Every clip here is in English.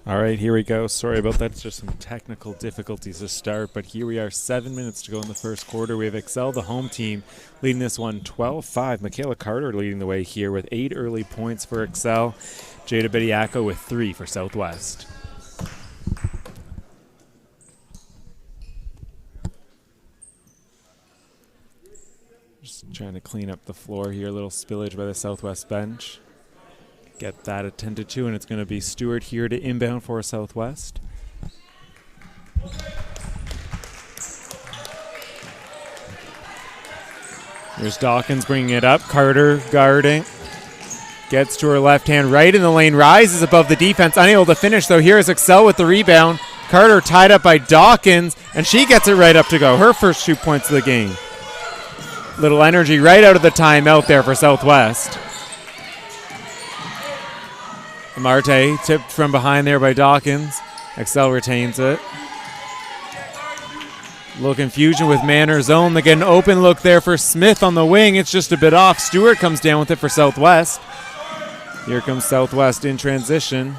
All right, here we go. Sorry about that. It's just some technical difficulties to start, but here we are, 7 minutes to go in the first quarter. We have Excel, the home team, leading this one 12-5. Michaela Carter leading the way here with 8 early points for Excel. Jada Bediako with 3 for Southwest. Just trying to clean up the floor here. A little spillage by the Southwest bench. Get that attended to, and it's going to be Stewart here to inbound for Southwest. There's Dawkins bringing it up. Carter guarding. Gets to her left hand, right in the lane, rises above the defense. Unable to finish, though. Here is Excel with the rebound. Carter tied up by Dawkins, and she gets it right up to go. Her first 2 points of the game. Little energy right out of the timeout there for Southwest. Marte tipped from behind there by Dawkins. Excel retains it. Little confusion with Manor zone. They get an open look there for Smith on the wing. It's just a bit off. Stewart comes down with it for Southwest. Here comes Southwest in transition.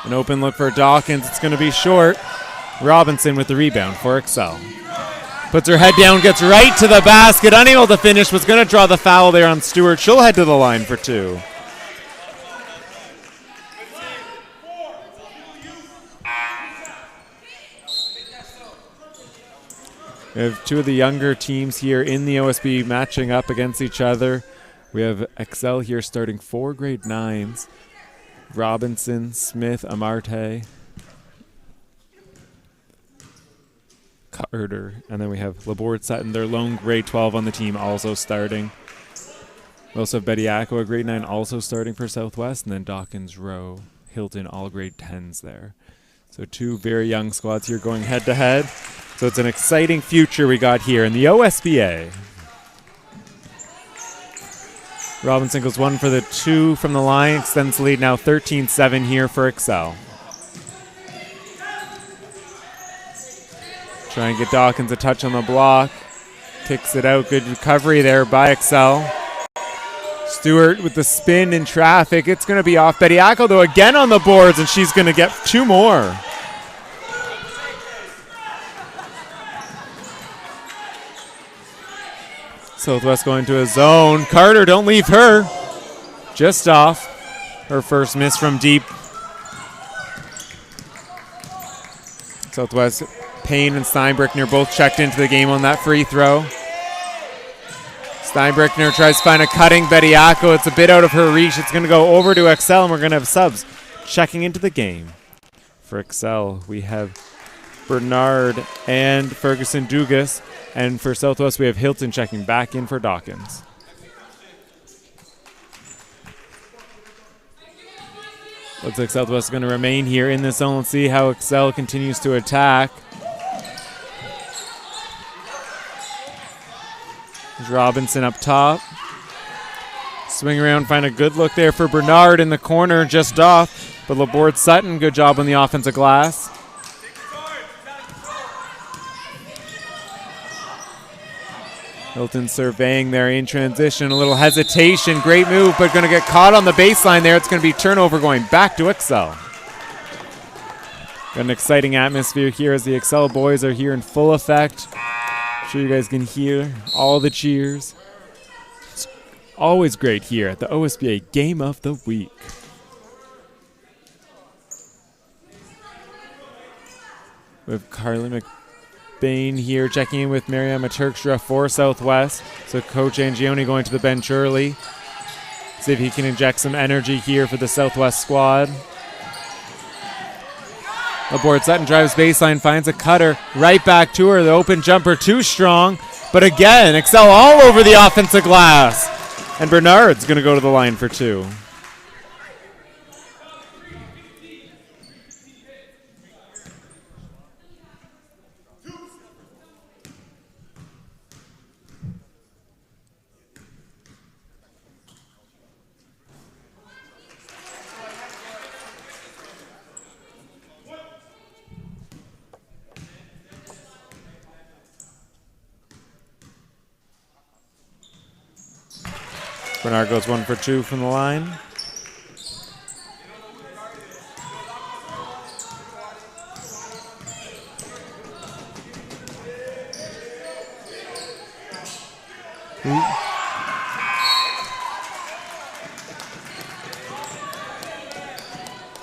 An open look for Dawkins. It's going to be short. Robinson with the rebound for Excel. Puts her head down, gets right to the basket. Unable to finish, was going to draw the foul there on Stewart. She'll head to the line for 2. We have 2 of the younger teams here in the OSB matching up against each other. We have Excel here starting 4 grade 9s. Robinson, Smith, Amarte, Carter, and then we have Laborde Sutton, their lone grade 12 on the team, also starting. We also have Bediako, a grade 9, also starting for Southwest, and then Dawkins, Rowe, Hilton, all grade 10s there. So 2 very young squads here going head to head. So it's an exciting future we got here in the OSBA. Robinson goes 1 for the 2 from the line, extends the lead now 13-7 here for Excel. Try and get Dawkins a touch on the block. Kicks it out. Good recovery there by Excel. Stewart with the spin in traffic. It's going to be off. Bediako, though, again on the boards, and she's going to get 2 more. Southwest going to a zone. Carter, don't leave her. Just off. Her first miss from deep. Southwest, Payne and Steinbrickner both checked into the game on that free throw. Steinbrickner tries to find a cutting Bediako. It's a bit out of her reach. It's going to go over to Excel, and we're going to have subs checking into the game. For Excel, we have Bernard and Ferguson Dugas. And for Southwest, we have Hilton checking back in for Dawkins. Looks like Southwest is going to remain here in the zone. Let's see how Excel continues to attack. There's Robinson up top. Swing around, find a good look there for Bernard in the corner, just off. But Laborde Sutton, good job on the offensive glass. Hilton surveying there in transition. A little hesitation. Great move, but going to get caught on the baseline there. It's going to be turnover going back to Excel. Got an exciting atmosphere here as the Excel boys are here in full effect. I'm sure you guys can hear all the cheers. It's always great here at the OSBA Game of the Week. We have Carly McBain here checking in with Mariama Turkstra for Southwest. So Coach Angione going to the bench early. See if he can inject some energy here for the Southwest squad. Laborde Sutton drives baseline, finds a cutter, right back to her. The open jumper too strong, but again, Excel all over the offensive glass. And Bernard's going to go to the line for 2. Bernard goes 1 for 2 from the line.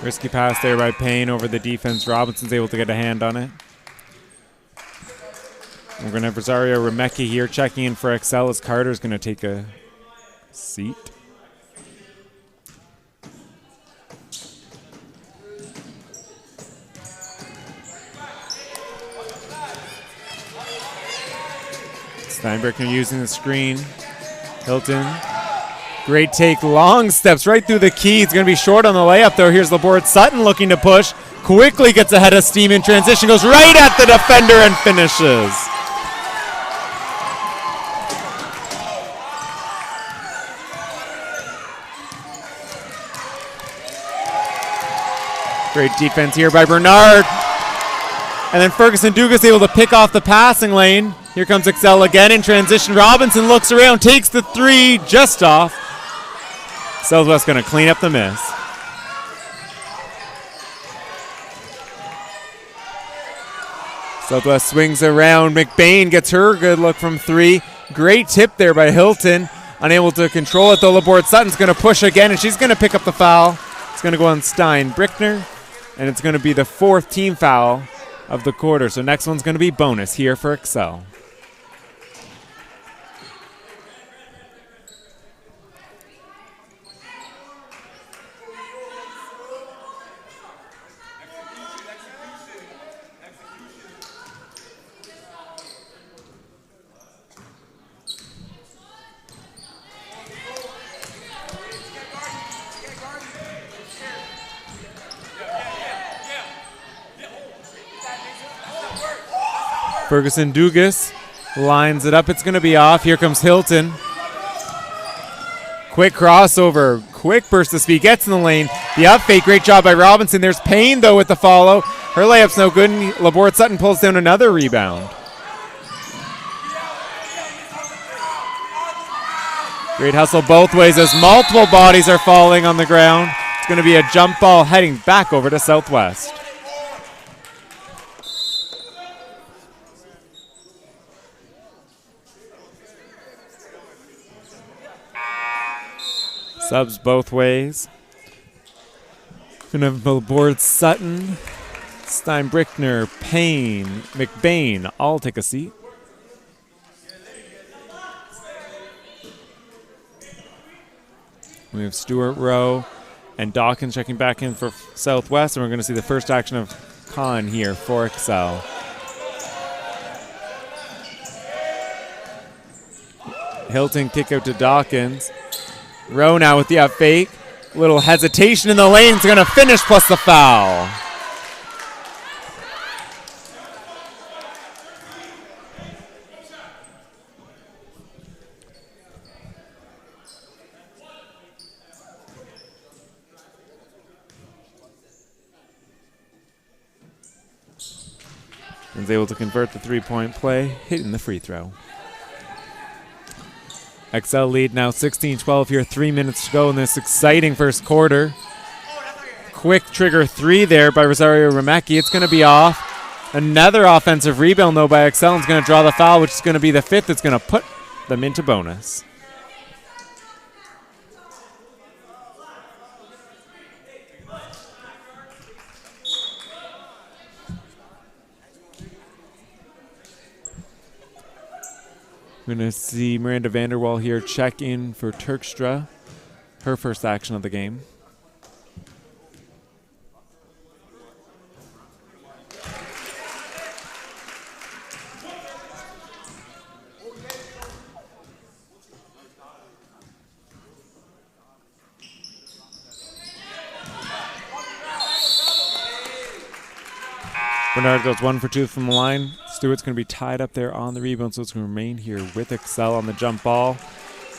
Risky pass there by Payne over the defense. Robinson's able to get a hand on it. We're going to have Rosario Remecki here checking in for Excel as Carter's going to take a seat. Steinbrecher using the screen. Hilton. Great take. Long steps right through the key. It's going to be short on the layup, though. Here's LaBorde Sutton looking to push. Quickly gets ahead of steam in transition. Goes right at the defender and finishes. Great defense here by Bernard. And then Ferguson Dugas able to pick off the passing lane. Here comes Excel again in transition. Robinson looks around, takes the three, just off. Southwest going to clean up the miss. Southwest swings around. McBain gets her good look from three. Great tip there by Hilton. Unable to control it, though. LaBorde Sutton's going to push again, and she's going to pick up the foul. It's going to go on Steinbrecher, and it's going to be the fourth team foul of the quarter. So next one's going to be bonus here for Excel. Ferguson Dugas lines it up. It's going to be off. Here comes Hilton. Quick crossover. Quick burst of speed. Gets in the lane. The up fake. Great job by Robinson. There's Payne, though, with the follow. Her layup's no good. And LaBorde Sutton pulls down another rebound. Great hustle both ways as multiple bodies are falling on the ground. It's going to be a jump ball heading back over to Southwest. Subs both ways. Gonna have LaBorde Sutton, Steinbrecher, Payne, McBain all take a seat. We have Stewart Rowe and Dawkins checking back in for Southwest, and we're going to see the first action of Khan here for Excel. Hilton kick out to Dawkins. Rowe now with the up fake. Little hesitation in the lane. It's going to finish plus the foul. And is able to convert the three-point play, hitting the free throw. XL lead now 16-12 here, 3 minutes to go in this exciting first quarter. Quick trigger three there by Rosario Remecki. It's going to be off. Another offensive rebound, though, by XL. And it's going to draw the foul, which is going to be the fifth. It's going to put them into bonus. We're going to see Miranda Vanderwall here check in for Turkstra, her first action of the game. Bernard goes 1 for 2 from the line. Stewart's going to be tied up there on the rebound, so it's going to remain here with Excel on the jump ball.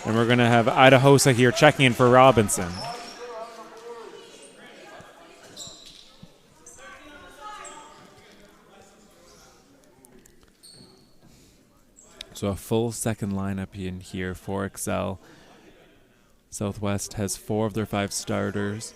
And we're going to have Idahosa here checking in for Robinson. So a full second lineup in here for Excel. Southwest has 4 of their 5 starters.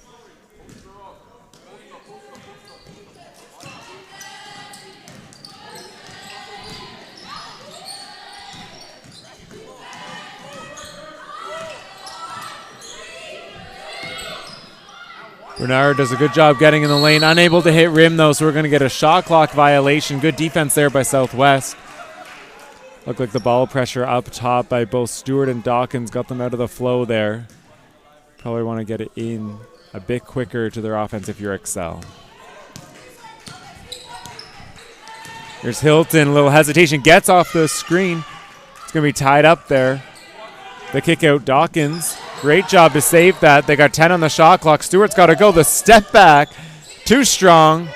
Bernard does a good job getting in the lane. Unable to hit rim, though, so we're going to get a shot clock violation. Good defense there by Southwest. Looked like the ball pressure up top by both Stewart and Dawkins got them out of the flow there. Probably want to get it in a bit quicker to their offense if you're Excel. Here's Hilton, a little hesitation, gets off the screen. It's going to be tied up there. The kick out, Dawkins. Great job to save that. They got 10 on the shot clock. Stewart's got to go. The step back, too strong.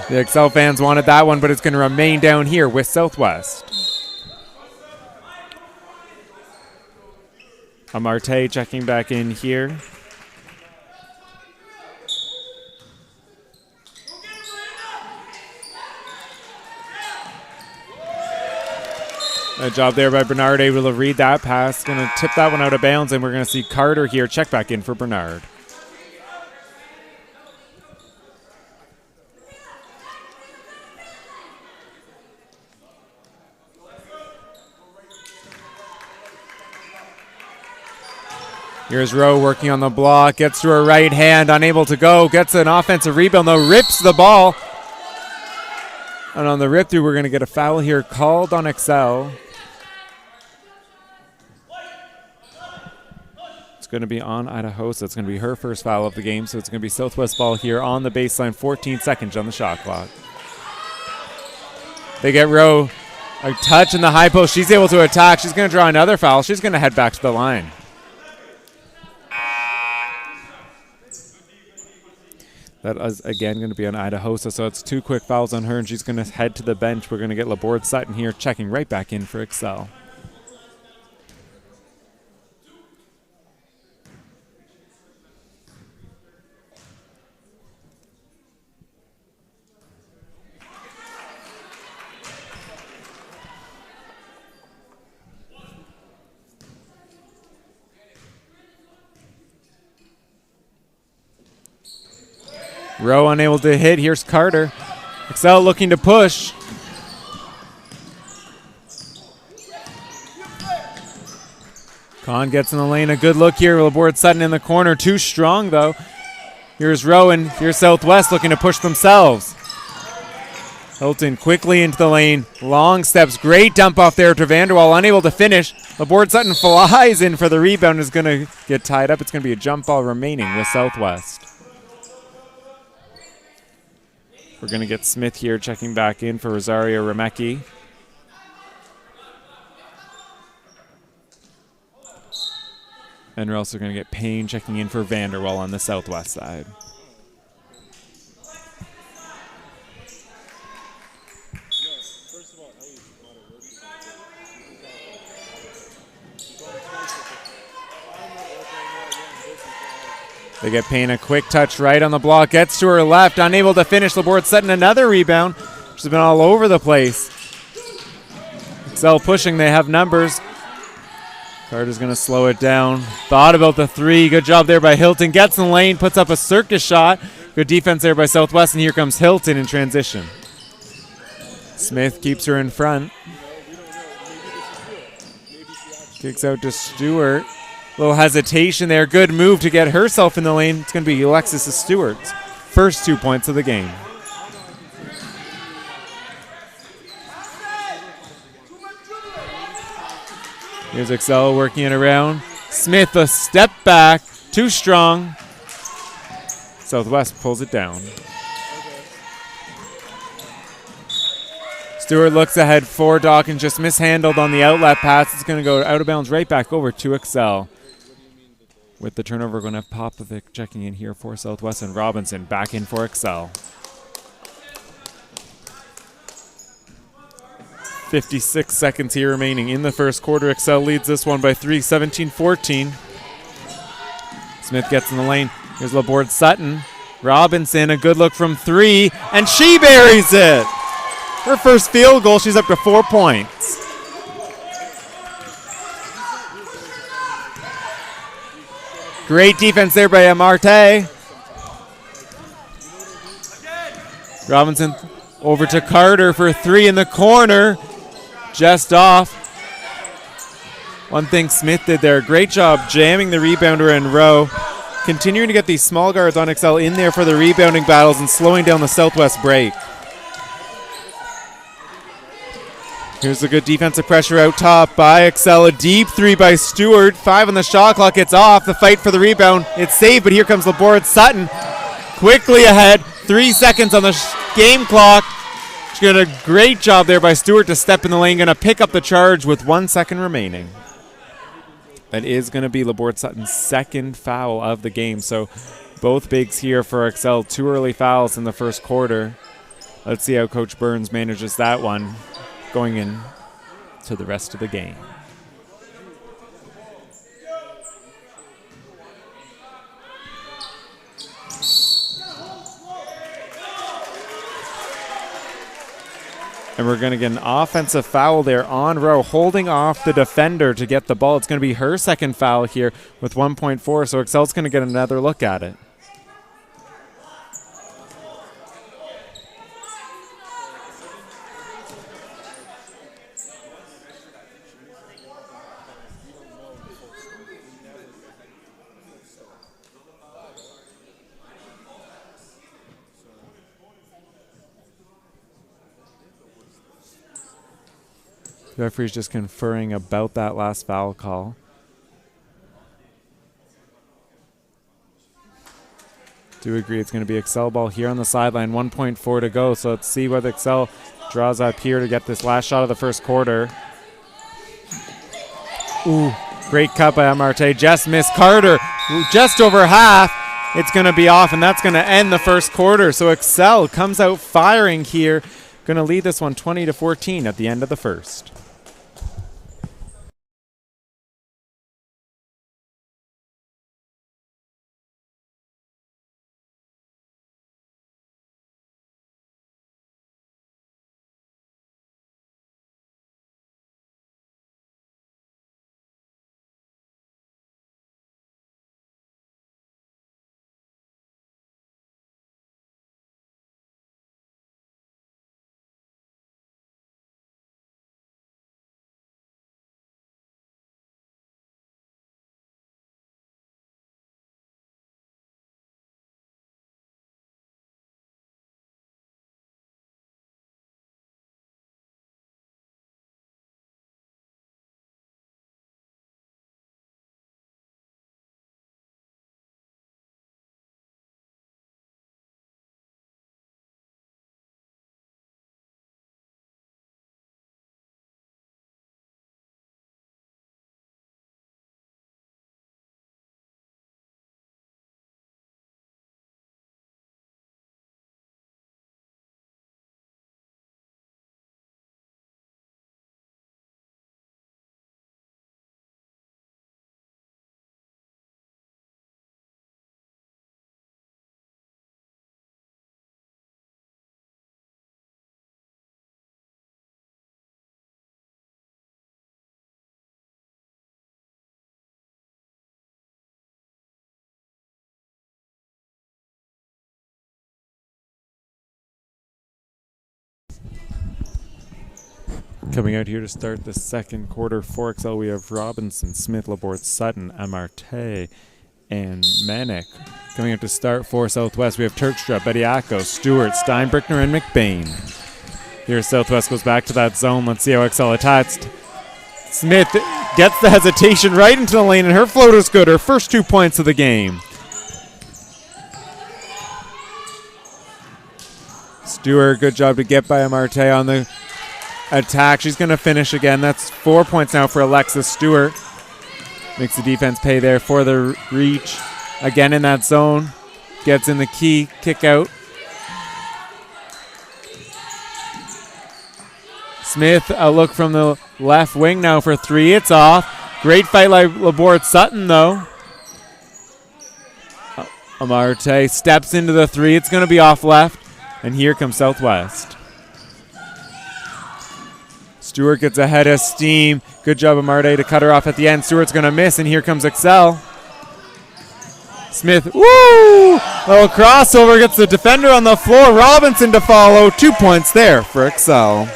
The Excel fans wanted that one, but it's going to remain down here with Southwest. Amarte checking back in here. Good job there by Bernard, able to read that pass. Going to tip that one out of bounds, and we're going to see Carter here check back in for Bernard. Here's Rowe working on the block, gets to her right hand, unable to go, gets an offensive rebound, though, rips the ball. And on the rip through, we're going to get a foul here called on Excel. It's going to be on Idaho, so it's going to be her first foul of the game. So it's going to be Southwest ball here on the baseline, 14 seconds on the shot clock. They get Rowe a touch in the high post. She's able to attack. She's going to draw another foul. She's going to head back to the line. That is, again, going to be on Idaho, so it's 2 quick fouls on her, and she's going to head to the bench. We're going to get Laborde Sutton here checking right back in for Excel. Rowe unable to hit. Here's Carter. Excel looking to push. Kahn gets in the lane. A good look here. Laborde Sutton in the corner. Too strong, though. Here's Rowe, and here's Southwest looking to push themselves. Hilton quickly into the lane. Long steps. Great dump off there to Vanderwall. Unable to finish. Laborde Sutton flies in for the rebound. Is going to get tied up. It's going to be a jump ball remaining with Southwest. We're going to get Smith here checking back in for Rosario Remecki. And we're also going to get Payne checking in for Vanderwall on the Southwest side. They get Payne a quick touch right on the block. Gets to her left. Unable to finish. Laborde Sutton another rebound. She's been all over the place. Excel pushing. They have numbers. Carter's going to slow it down. Thought about the three. Good job there by Hilton. Gets in the lane. Puts up a circus shot. Good defense there by Southwest. And here comes Hilton in transition. Smith keeps her in front. Kicks out to Stewart. Little hesitation there. Good move to get herself in the lane. It's going to be Alexis Stewart's first 2 points of the game. Here's Excel working it around. Smith, a step back. Too strong. Southwest pulls it down. Stewart looks ahead for Dawkins. Just mishandled on the outlet pass. It's going to go out of bounds right back over to Excel. With the turnover, we're going to have Popovic checking in here for Southwest, and Robinson back in for Excel. 56 seconds here remaining in the first quarter. Excel leads this one by 3, 17-14. Smith gets in the lane. Here's Laborde Sutton. Robinson, a good look from 3, and she buries it. Her first field goal, she's up to 4 points. Great defense there by Amarte. Robinson over to Carter for 3 in the corner. Just off. one thing Smith did there. Great job jamming the rebounder in row, continuing to get these small guards on Excel in there for the rebounding battles and slowing down the Southwest break. Here's a good defensive pressure out top by Excel. A deep three by Stewart. 5 on the shot clock. It's off. The fight for the rebound. It's saved, but here comes Laborde Sutton. Quickly ahead. 3 seconds on the game clock. She did a great job there by Stewart to step in the lane. Going to pick up the charge with 1 second remaining. That is going to be Laborde Sutton's second foul of the game. So both bigs here for Excel. 2 early fouls in the first quarter. Let's see how Coach Burns manages that one going in to the rest of the game. And we're going to get an offensive foul there on row, holding off the defender to get the ball. It's going to be her second foul here with 1.4, so Excel's going to get another look at it. The referee's just conferring about that last foul call. Do agree it's going to be Excel ball here on the sideline. 1.4 to go, so let's see what Excel draws up here to get this last shot of the first quarter. Ooh, great cut by Amarte. Just missed Carter. Just over half. It's going to be off, and that's going to end the first quarter. So Excel comes out firing here. Going to lead this one 20-14 at the end of the first. Coming out here to start the second quarter for Excel, we have Robinson, Smith, Laborde, Sutton, Amarte, and Manick. Coming out to start for Southwest, we have Turkstra, Bediako, Stewart, Steinbrickner, and McBain. Here Southwest goes back to that zone. Let's see how Excel attacks. Smith gets the hesitation right into the lane, and her floater's good. Her first 2 points of the game. Stewart, good job to get by Amarte on the attack. She's going to finish again. That's 4 points now for Alexis Stewart. Makes the defense pay there for the reach. Again in that zone. Gets in the key. Kick out. Smith, a look from the left wing now for 3. It's off. Great fight by Laborde Sutton, though. Amarte steps into the 3. It's going to be off left. And here comes Southwest. Stewart gets ahead of steam. Good job of Amarte to cut her off at the end. Stewart's going to miss, and here comes Excel. Smith, woo! Little crossover, gets the defender on the floor. Robinson to follow. 2 points there for Excel.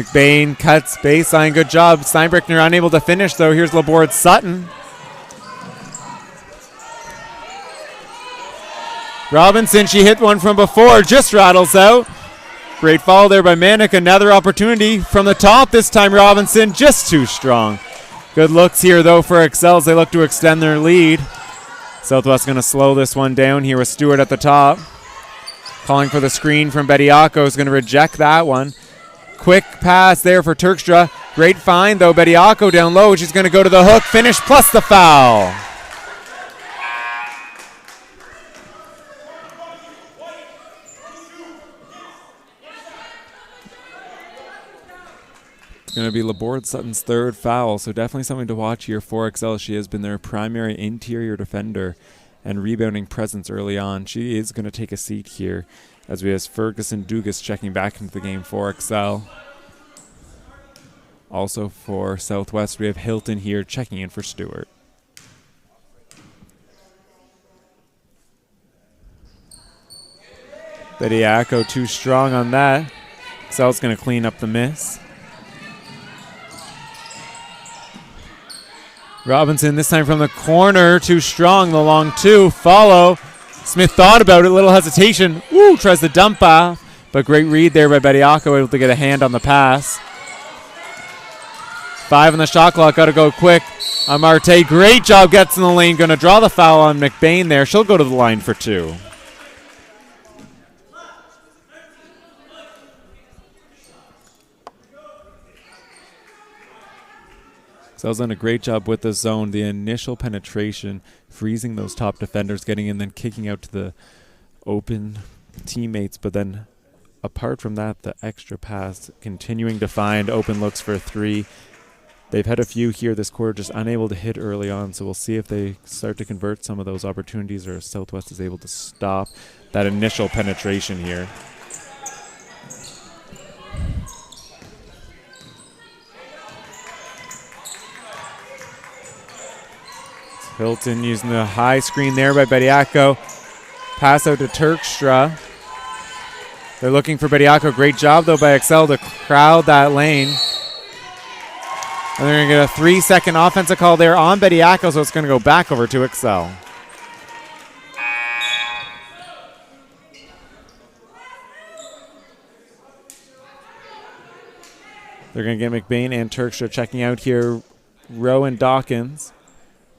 McBain cuts baseline. Good job. Steinbrickner unable to finish, though. Here's Laborde Sutton. Robinson, she hit one from before, just rattles out. Great follow there by Manick. Another opportunity from the top. This time Robinson just too strong. Good looks here, though, for Excel as they look to extend their lead. Southwest going to slow this one down here with Stewart at the top. Calling for the screen from Bediako is going to reject that one. Quick pass there for Turkstra. Great find, though. Bediako down low. She's going to go to the hook. Finish plus the foul. It's going to be Laborde Sutton's third foul, so definitely something to watch here for Excel. She has been their primary interior defender and rebounding presence early on. She is going to take a seat here as we have Ferguson Dugas checking back into the game for Excel. Also for Southwest, we have Hilton here checking in for Stewart. Bediako too strong on that. Excel's going to clean up the miss. Robinson this time from the corner, too strong, the long two, follow. Smith thought about it, little hesitation. Woo, tries to dump off, but great read there by Bediako, able to get a hand on the pass. 5 on the shot clock, got to go quick. Amarte, great job, gets in the lane, going to draw the foul on McBain there. She'll go to the line for 2. Sel's done a great job with the zone. The initial penetration, freezing those top defenders, getting in, then kicking out to the open teammates. But then apart from that, the extra pass, continuing to find open looks for 3. They've had a few here this quarter, just unable to hit early on. So we'll see if they start to convert some of those opportunities or if Southwest is able to stop that initial penetration here. Hilton using the high screen there by Bediako. Pass out to Turkstra. They're looking for Bediako. Great job, though, by Excel to crowd that lane. And they're going to get a 3-second offensive call there on Bediako, so it's going to go back over to Excel. They're going to get McBain and Turkstra checking out here. Rowe and Dawkins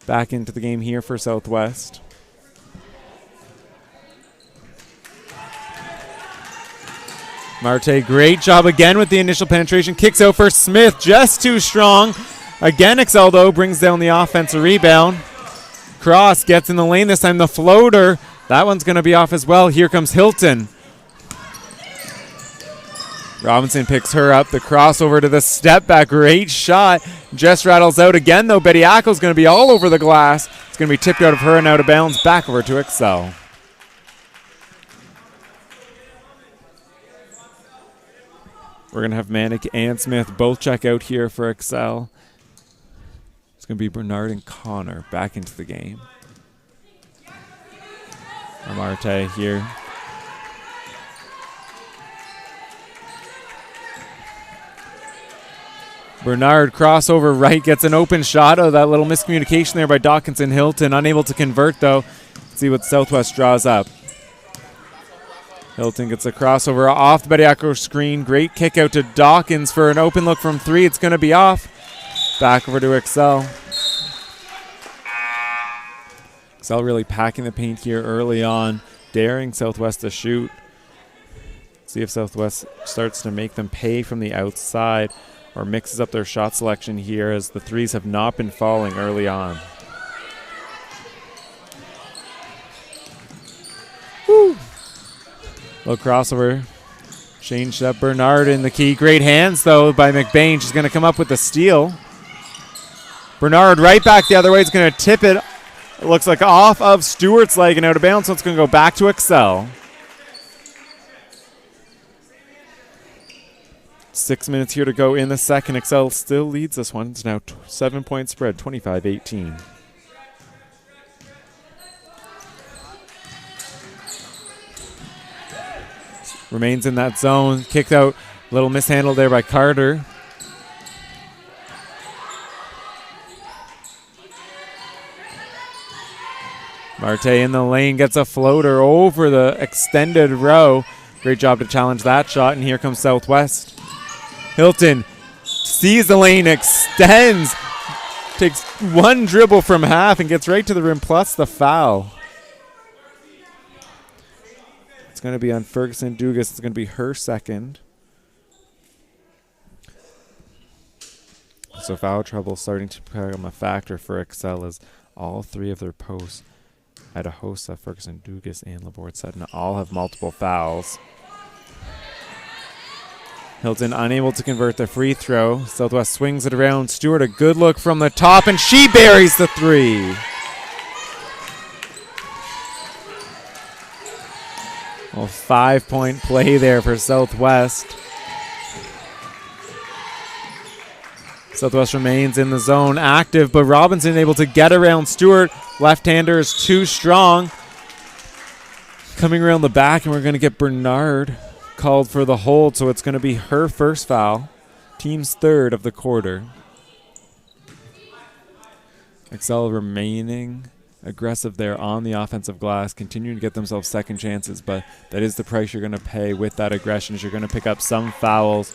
back into the game here for Southwest. Marte, great job again with the initial penetration. Kicks out for Smith, just too strong. Again, Excel, though, brings down the offensive rebound. Cross gets in the lane this time. The floater, that one's going to be off as well. Here comes Hilton. Robinson picks her up. The crossover to the step back. Great shot. Just rattles out again, though. Bediako's going to be all over the glass. It's going to be tipped out of her and out of bounds. Back over to Excel. We're going to have Manick and Smith both check out here for Excel. It's going to be Bernard and Connor back into the game. Amarte here. Bernard crossover right, gets an open shot. Oh, that little miscommunication there by Dawkins and Hilton. Unable to convert, though. Let's see what Southwest draws up. Hilton gets a crossover off the Bediako screen. Great kick out to Dawkins for an open look from 3. It's going to be off. Back over to Excel. Excel really packing the paint here early on, daring Southwest to shoot. See if Southwest starts to make them pay from the outside or mixes up their shot selection here as the 3s have not been falling early on. Woo! Little crossover. Changed up Bernard in the key. Great hands, though, by McBain. She's going to come up with the steal. Bernard right back the other way. It's going to tip it. It looks like off of Stewart's leg and out of bounds, so it's going to go back to Excel. 6 minutes here to go in the second. Excel still leads this one. It's now 7-point spread, 25-18. Remains in that zone. Kicked out Little mishandle there by Carter. Marte in the lane gets a floater over the extended row. Great job to challenge that shot, and here comes Southwest. Hilton sees the lane, extends, takes one dribble from half and gets right to the rim plus the foul. It's going to be on Ferguson Dugas. It's going to be her second. So foul trouble starting to become a factor for Excel as all three of their posts, Idahosa, Ferguson Dugas, and Laborde Sutton, all have multiple fouls. Hilton unable to convert the free throw. Southwest swings it around. Stewart, a good look from the top, and she buries the three. Well, 5-point play there for Southwest. Southwest remains in the zone, active, but Robinson able to get around Stewart. Left-hander is too strong. Coming around the back, and we're going to get Bernard called for the hold, so it's going to be her first foul. Team's third of the quarter. Excel remaining aggressive there on the offensive glass, continuing to get themselves second chances, but that is the price you're going to pay with that aggression, is you're going to pick up some fouls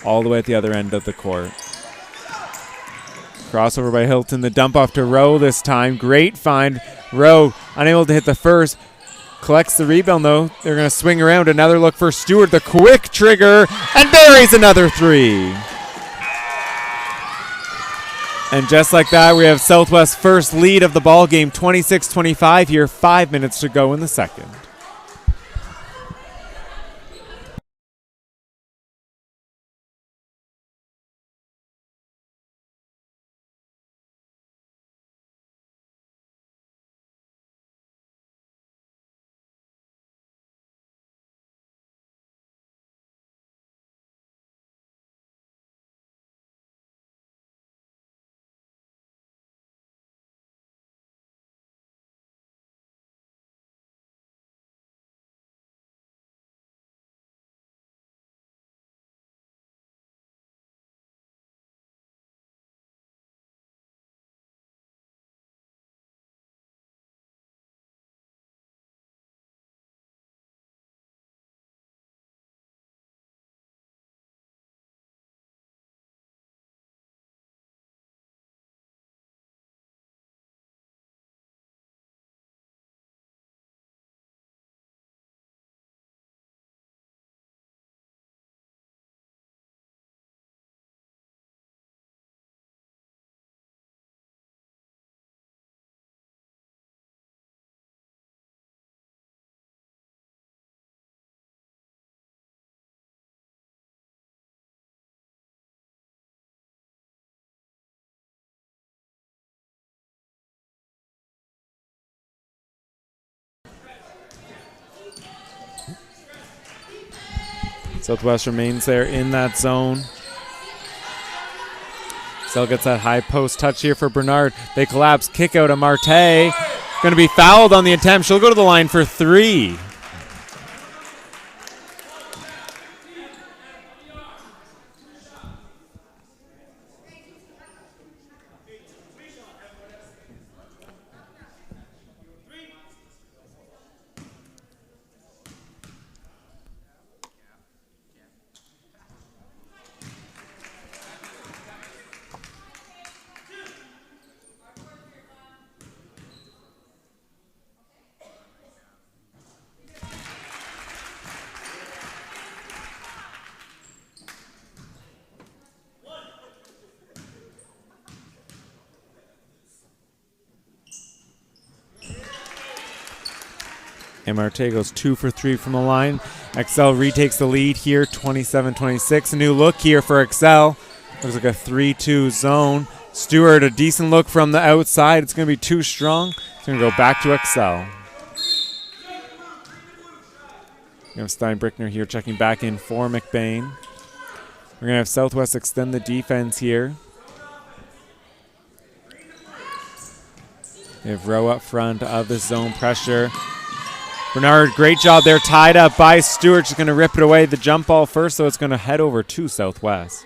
all the way at the other end of the court. Crossover by Hilton, the dump off to Rowe this time. Great find. Rowe unable to hit the first. Collects the rebound though. They're going to swing around. Another look for Stewart. The quick trigger and buries another three. And just like that, we have Southwest's first lead of the ball game, 26-25 here. 5 minutes to go in the second. Southwest remains there in that zone. Still gets that high post touch here for Bernard. They collapse, kick out of Marte. Going to be fouled on the attempt. She'll go to the line for three. And Marte goes 2 for 3 from the line. Excel retakes the lead here, 27-26. A new look here for Excel. Looks like a 3-2 zone. Stewart, a decent look from the outside. It's going to be too strong. It's going to go back to Excel. We have Steinbrickner here checking back in for McBain. We're going to have Southwest extend the defense here. They have Rowe up front of the zone pressure. Bernard, great job there, tied up by Stewart. She's going to rip it away. The jump ball first, so it's going to head over to Southwest.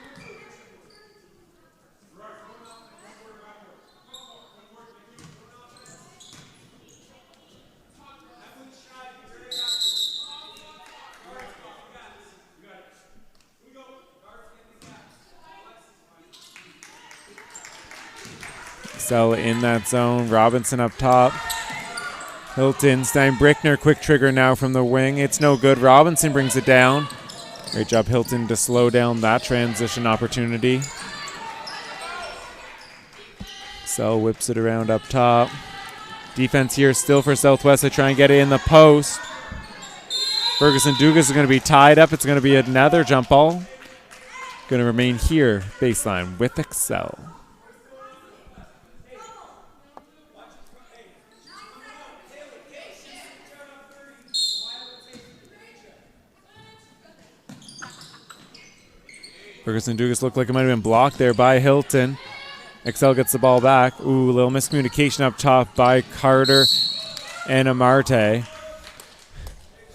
Excel in that zone. Robinson up top. Hilton, Steinbrickner, quick trigger now from the wing. It's no good. Robinson brings it down. Great job, Hilton, to slow down that transition opportunity. Excel whips it around up top. Defense here still for Southwest. They try and get it in the post. Ferguson Dugas is going to be tied up. It's going to be another jump ball. Going to remain here, baseline with Excel. Ferguson Dugas looked like it might have been blocked there by Hilton. Excel gets the ball back. Ooh, a little miscommunication up top by Carter and Amarte.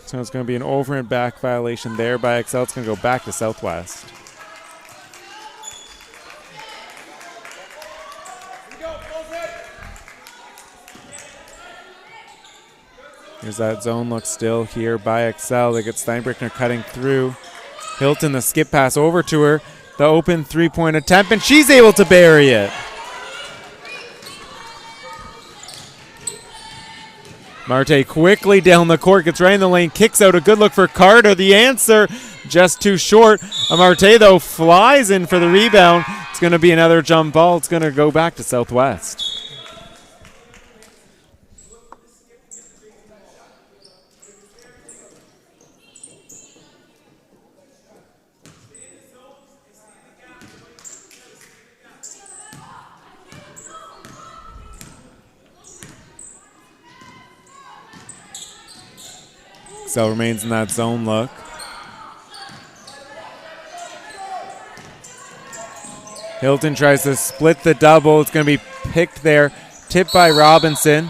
So it's going to be an over and back violation there by Excel. It's going to go back to Southwest. Here's that zone look still here by Excel. They get Steinbrickner cutting through. Hilton, the skip pass over to her. The open three-point attempt, and she's able to bury it. Marte quickly down the court, gets right in the lane, kicks out. A good look for Carter. The answer, just too short. Marte, though, flies in for the rebound. It's going to be another jump ball. It's going to go back to Southwest. Excel remains in that zone look. Hilton tries to split the double. It's going to be picked there. Tipped by Robinson.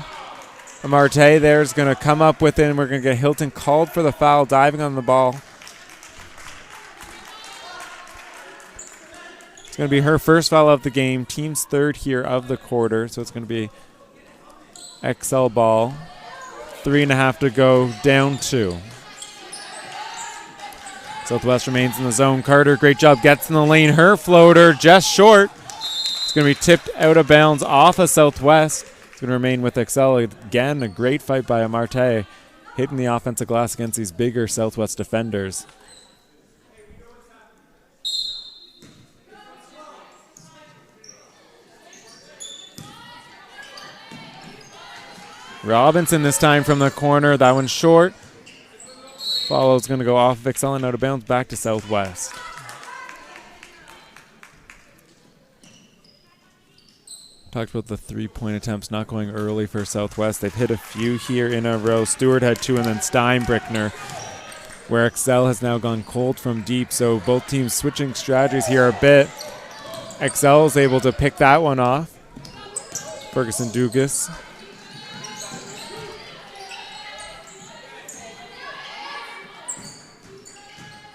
Amarte there is going to come up with it, and we're going to get Hilton called for the foul, diving on the ball. It's going to be her first foul of the game. Team's third here of the quarter, so it's going to be Excel ball. 3.5 to go, down 2. Southwest remains in the zone. Carter, great job, gets in the lane. Her floater just short. It's going to be tipped out of bounds off of Southwest. It's going to remain with Excel. Again, a great fight by Amarte, hitting the offensive glass against these bigger Southwest defenders. Robinson this time from the corner. That one's short. Follow's going to go off of Excel and out of bounds back to Southwest. Talked about the three-point attempts not going early for Southwest. They've hit a few here in a row. Stewart had 2 and then Steinbrickner, where Excel has now gone cold from deep. So both teams switching strategies here a bit. Excel is able to pick that one off. Ferguson Dugas.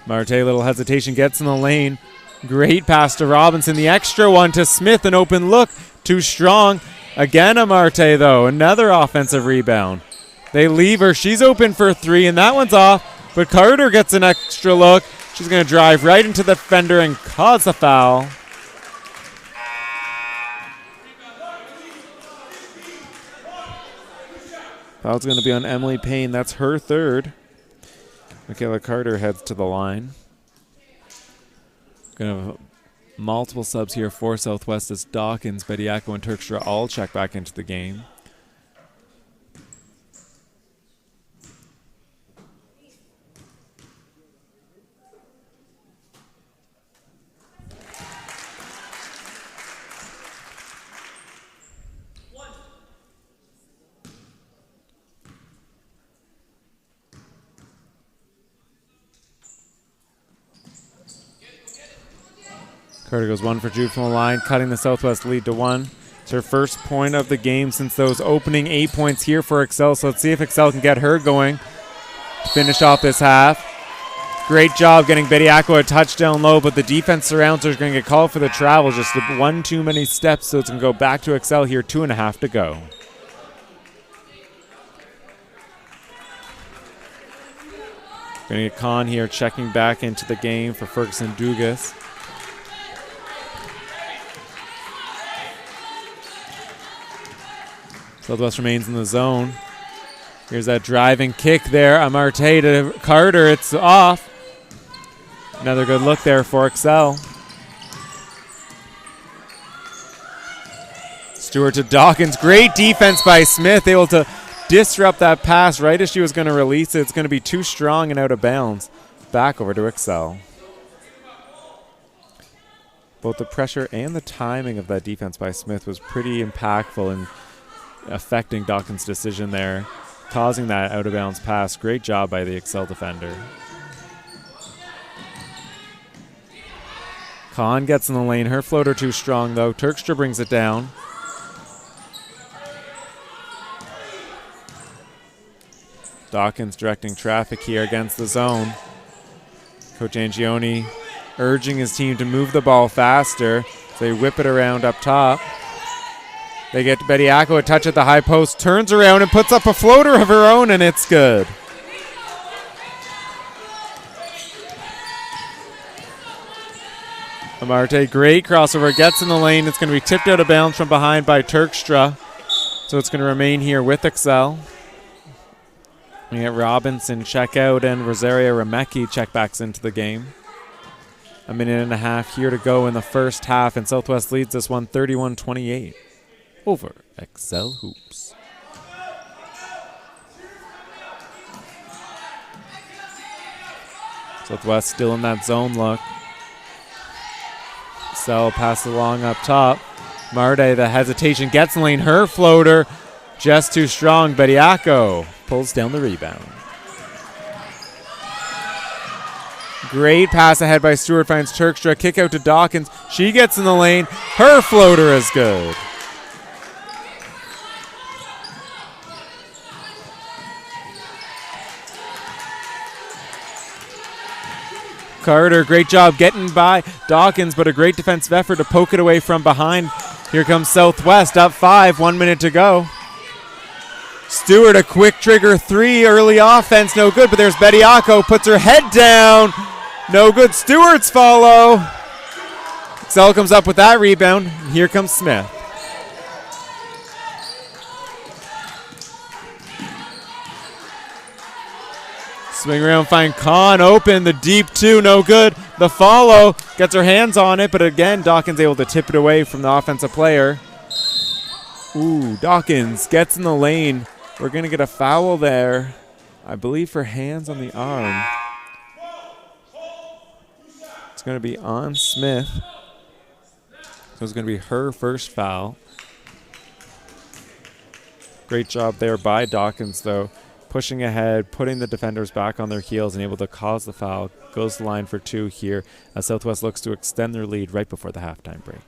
Marte, little hesitation, gets in the lane. Great pass to Robinson. The extra one to Smith. An open look. Too strong. Again, Marte, though. Another offensive rebound. They leave her. She's open for 3, and that one's off. But Carter gets an extra look. She's going to drive right into the fender and cause a foul. Foul's going to be on Emily Payne. That's her third. Michaela Carter heads to the line. Going to have multiple subs here for Southwest as Dawkins, Bediako, and Turkstra all check back into the game. Carter goes 1 for 2 from the line, cutting the Southwest lead to 1. It's her first point of the game since those opening 8 points here for Excel. So let's see if Excel can get her going. to finish off this half. Great job getting Bediako a touchdown low, but the defense surrounds her is going to get called for the travel. Just one too many steps, so it's going to go back to Excel here. 2.5 to go. Going to get Khan here checking back into the game for Ferguson Dugas. Southwest remains in the zone. Here's that driving kick there. Amarte to Carter. It's off. Another good look there for Excel. Stewart to Dawkins. Great defense by Smith. Able to disrupt that pass right as she was going to release it. It's going to be too strong and out of bounds. Back over to Excel. Both the pressure and the timing of that defense by Smith was pretty impactful in affecting Dawkins' decision there, causing that out of bounds pass. Great job by the Excel defender. Khan gets in the lane. Her floater too strong, though. Turkstra brings it down. Dawkins directing traffic here against the zone. Coach Angioni urging his team to move the ball faster. So they whip it around up top. They get Bediako a touch at the high post, turns around and puts up a floater of her own, and it's good. Amarte, great crossover, gets in the lane. It's going to be tipped out of bounds from behind by Turkstra. So it's going to remain here with Excel. We get Robinson check out and Rosaria Remecki check backs into the game. 1.5 minutes here to go in the first half, and Southwest leads this one 31-28 over Excel Hoops. Southwest still in that zone look. Excel passes along up top. Marde, the hesitation, gets in lane. Her floater just too strong. Bediako pulls down the rebound. Great pass ahead by Stewart, finds Turkstra. Kick out to Dawkins. She gets in the lane. Her floater is good. Carter, great job getting by Dawkins, but a great defensive effort to poke it away from behind. Here comes Southwest, up 5, 1 minute to go. Stewart, a quick trigger 3, early offense, no good, but there's Bediako, puts her head down. No good, Stewart's follow. Excel comes up with that rebound. Here comes Smith. Swing around, find Khan open. The deep 2, no good. The follow, gets her hands on it, but again, Dawkins able to tip it away from the offensive player. Ooh, Dawkins gets in the lane. We're going to get a foul there, I believe, for hands on the arm. It's going to be on Smith. So it's going to be her first foul. Great job there by Dawkins, though. Pushing ahead, putting the defenders back on their heels and able to cause the foul. Goes the line for 2 here as Southwest looks to extend their lead right before the halftime break.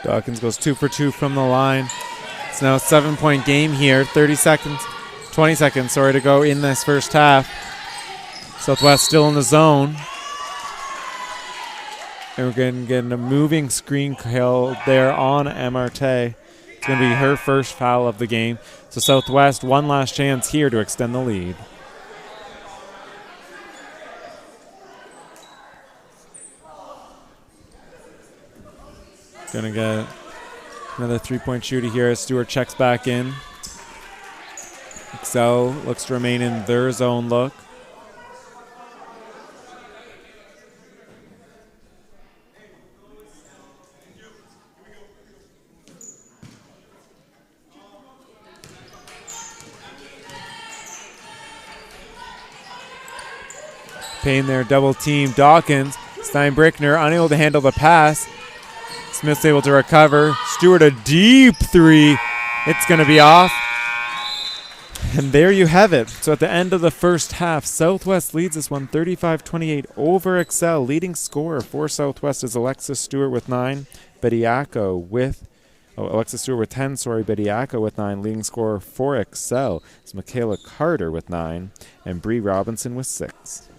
Dawkins goes 2 for 2 from the line. It's now a 7-point game here. 20 seconds, to go in this first half. Southwest still in the zone. And we're going to get a moving screen kill there on Marte. It's going to be her first foul of the game. So Southwest, one last chance here to extend the lead. Going to get another 3-point shooter here as Stewart checks back in. Excel looks to remain in their zone look. Payne there, double team Dawkins. Steinbrickner unable to handle the pass. Smith's able to recover. Stewart a deep three. It's going to be off. And there you have it. So at the end of the first half, Southwest leads this one 35-28 over Excel. Leading scorer for Southwest is Alexis Stewart with 9. Alexis Stewart with 10, Bediako with 9. Leading scorer for Excel is Michaela Carter with 9. And Bree Robinson with 6.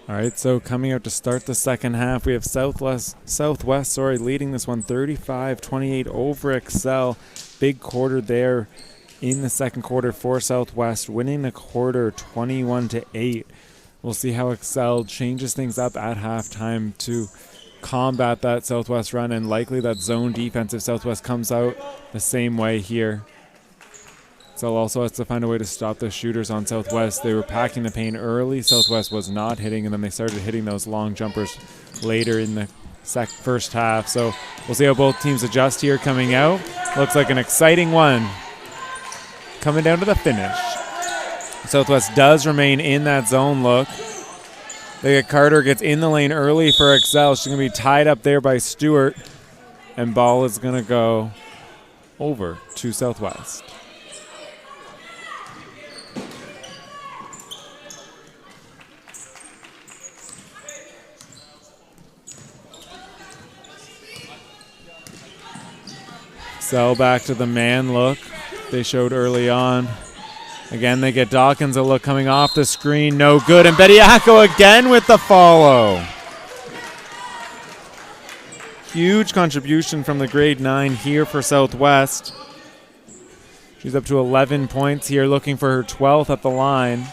All right, so coming out to start the second half, we have Southwest leading this one 35-28 over Excel. Big quarter there in the second quarter for Southwest, winning the quarter 21-8. We'll see how Excel changes things up at halftime to combat that Southwest run, and likely that zone defense if Southwest comes out the same way here. Excel also has to find a way to stop the shooters on Southwest. They were packing the paint early. Southwest was not hitting, and then they started hitting those long jumpers later in the first half. So we'll see how both teams adjust here coming out. Looks like an exciting one coming down to the finish. Southwest does remain in that zone look. They get Carter, gets in the lane early for Excel. She's going to be tied up there by Stewart, and ball is going to go over to Southwest. Excel back to the man look they showed early on. Again, they get Dawkins a look coming off the screen. No good. And Bediako again with the follow. Huge contribution from the grade 9 here for Southwest. She's up to 11 points here, looking for her 12th at the line.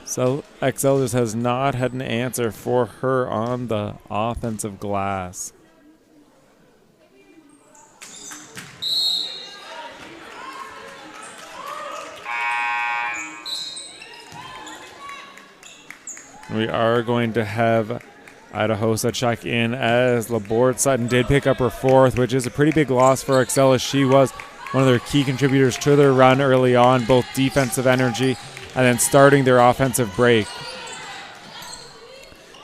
So Excel just has not had an answer for her on the offensive glass. We are going to have Idahosa check in as Laborde Sutton did pick up her 4th, which is a pretty big loss for Excel, as she was one of their key contributors to their run early on, both defensive energy and then starting their offensive break.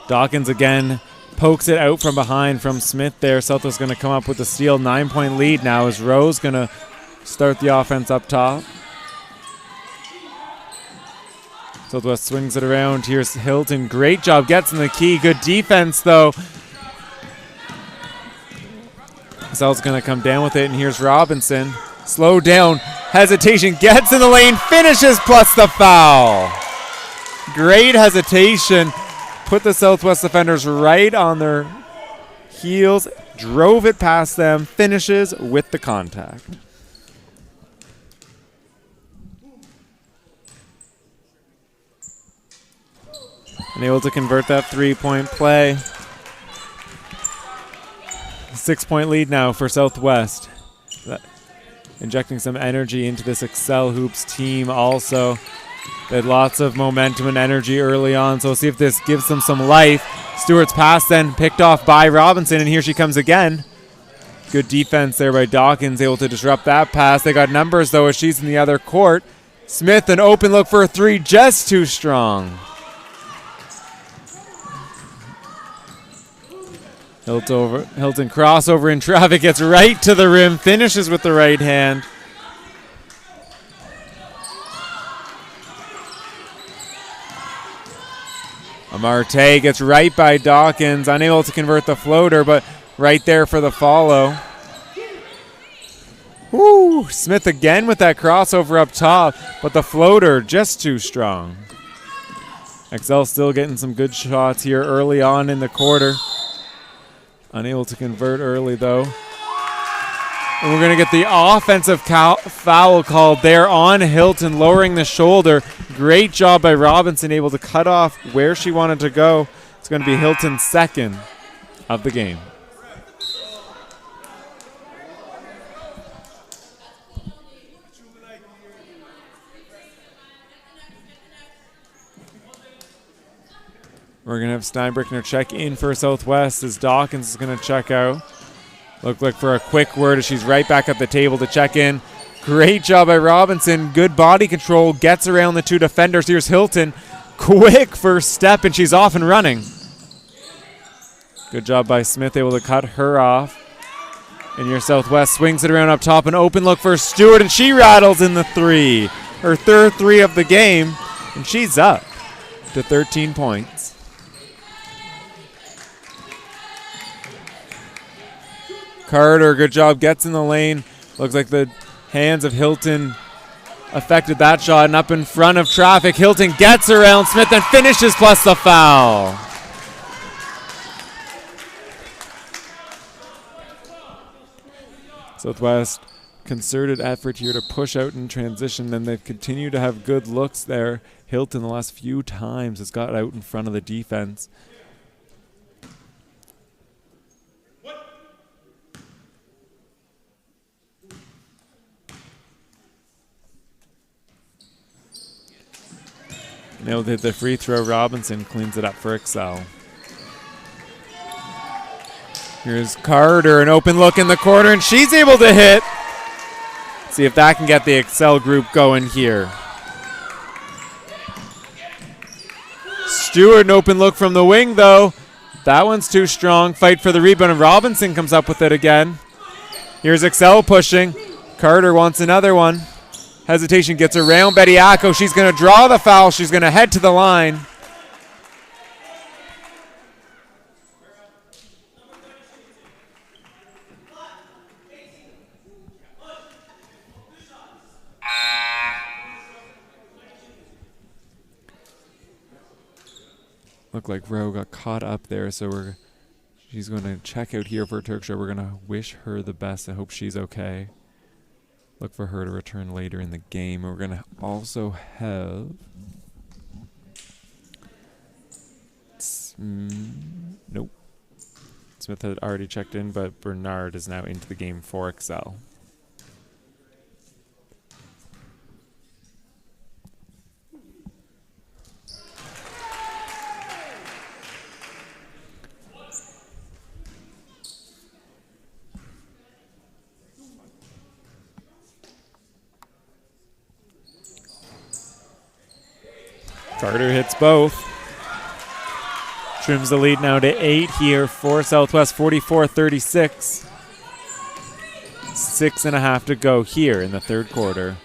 Dawkins again pokes it out from behind from Smith there. Southwest going to come up with a steal. 9-point lead now as Rose going to start the offense up top. Southwest swings it around. Here's Hilton. Great job. Gets in the key. Good defense, though. Excel's going to come down with it, and here's Robinson. Slow down. Hesitation. Gets in the lane. Finishes plus the foul. Great hesitation. Put the Southwest defenders right on their heels. Drove it past them. Finishes with the contact. And able to convert that 3-point play. 6-point lead now for Southwest. Injecting some energy into this Excel Hoops team also. They had lots of momentum and energy early on, so we'll see if this gives them some life. Stewart's pass then picked off by Robinson, and here she comes again. Good defense there by Dawkins, able to disrupt that pass. They got numbers, though, as she's in the other court. Smith, an open look for a 3, just too strong. Hilton crossover in traffic, gets right to the rim, finishes with the right hand. Amarte gets right by Dawkins, unable to convert the floater, but right there for the follow. Woo! Smith again with that crossover up top, but the floater just too strong. Excel still getting some good shots here early on in the quarter. Unable to convert early, though. And we're going to get the offensive foul called there on Hilton, lowering the shoulder. Great job by Robinson, able to cut off where she wanted to go. It's going to be Hilton's 2nd of the game. We're going to have Steinbrickner check in for Southwest as Dawkins is going to check out. Look like for a quick word as she's right back at the table to check in. Great job by Robinson. Good body control. Gets around the 2 defenders. Here's Hilton. Quick first step, and she's off and running. Good job by Smith, able to cut her off. And your Southwest swings it around up top. An open look for Stewart, and she rattles in the 3. Her 3rd 3 of the game, and she's up to 13 points. Carter, good job, gets in the lane. Looks like the hands of Hilton affected that shot, and up in front of traffic, Hilton gets around Smith and finishes plus the foul. Southwest, concerted effort here to push out in transition, and they've continued to have good looks there. Hilton the last few times has got out in front of the defense. Nailed hit the free throw. Robinson cleans it up for Excel. Here's Carter, an open look in the corner, and she's able to hit. See if that can get the Excel group going here. Stewart, an open look from the wing, though. That one's too strong. Fight for the rebound, and Robinson comes up with it again. Here's Excel pushing. Carter wants another one. Hesitation gets around Bediako. She's going to draw the foul. She's going to head to the line. Looked like Rowe got caught up there, so she's going to check out here for Turkshire. We're going to wish her the best. I hope she's okay. Look for her to return later in the game. We're going to also have... nope. Smith had already checked in, but Bernard is now into the game for Excel. Carter hits both. Trims the lead now to 8 here for Southwest, 44-36. 6.5 to go here in the third quarter.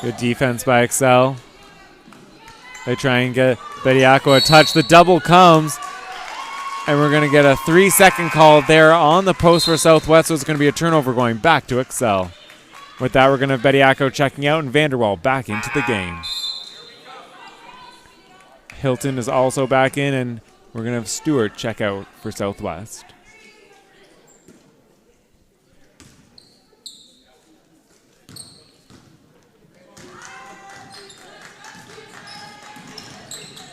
Good defense by Excel. They try and get Bediako a touch. The double comes, and we're going to get a 3-second call there on the post for Southwest, so it's going to be a turnover going back to Excel. With that, we're going to have Bediako checking out and Vanderwall back into the game. Hilton is also back in, and we're going to have Stewart check out for Southwest.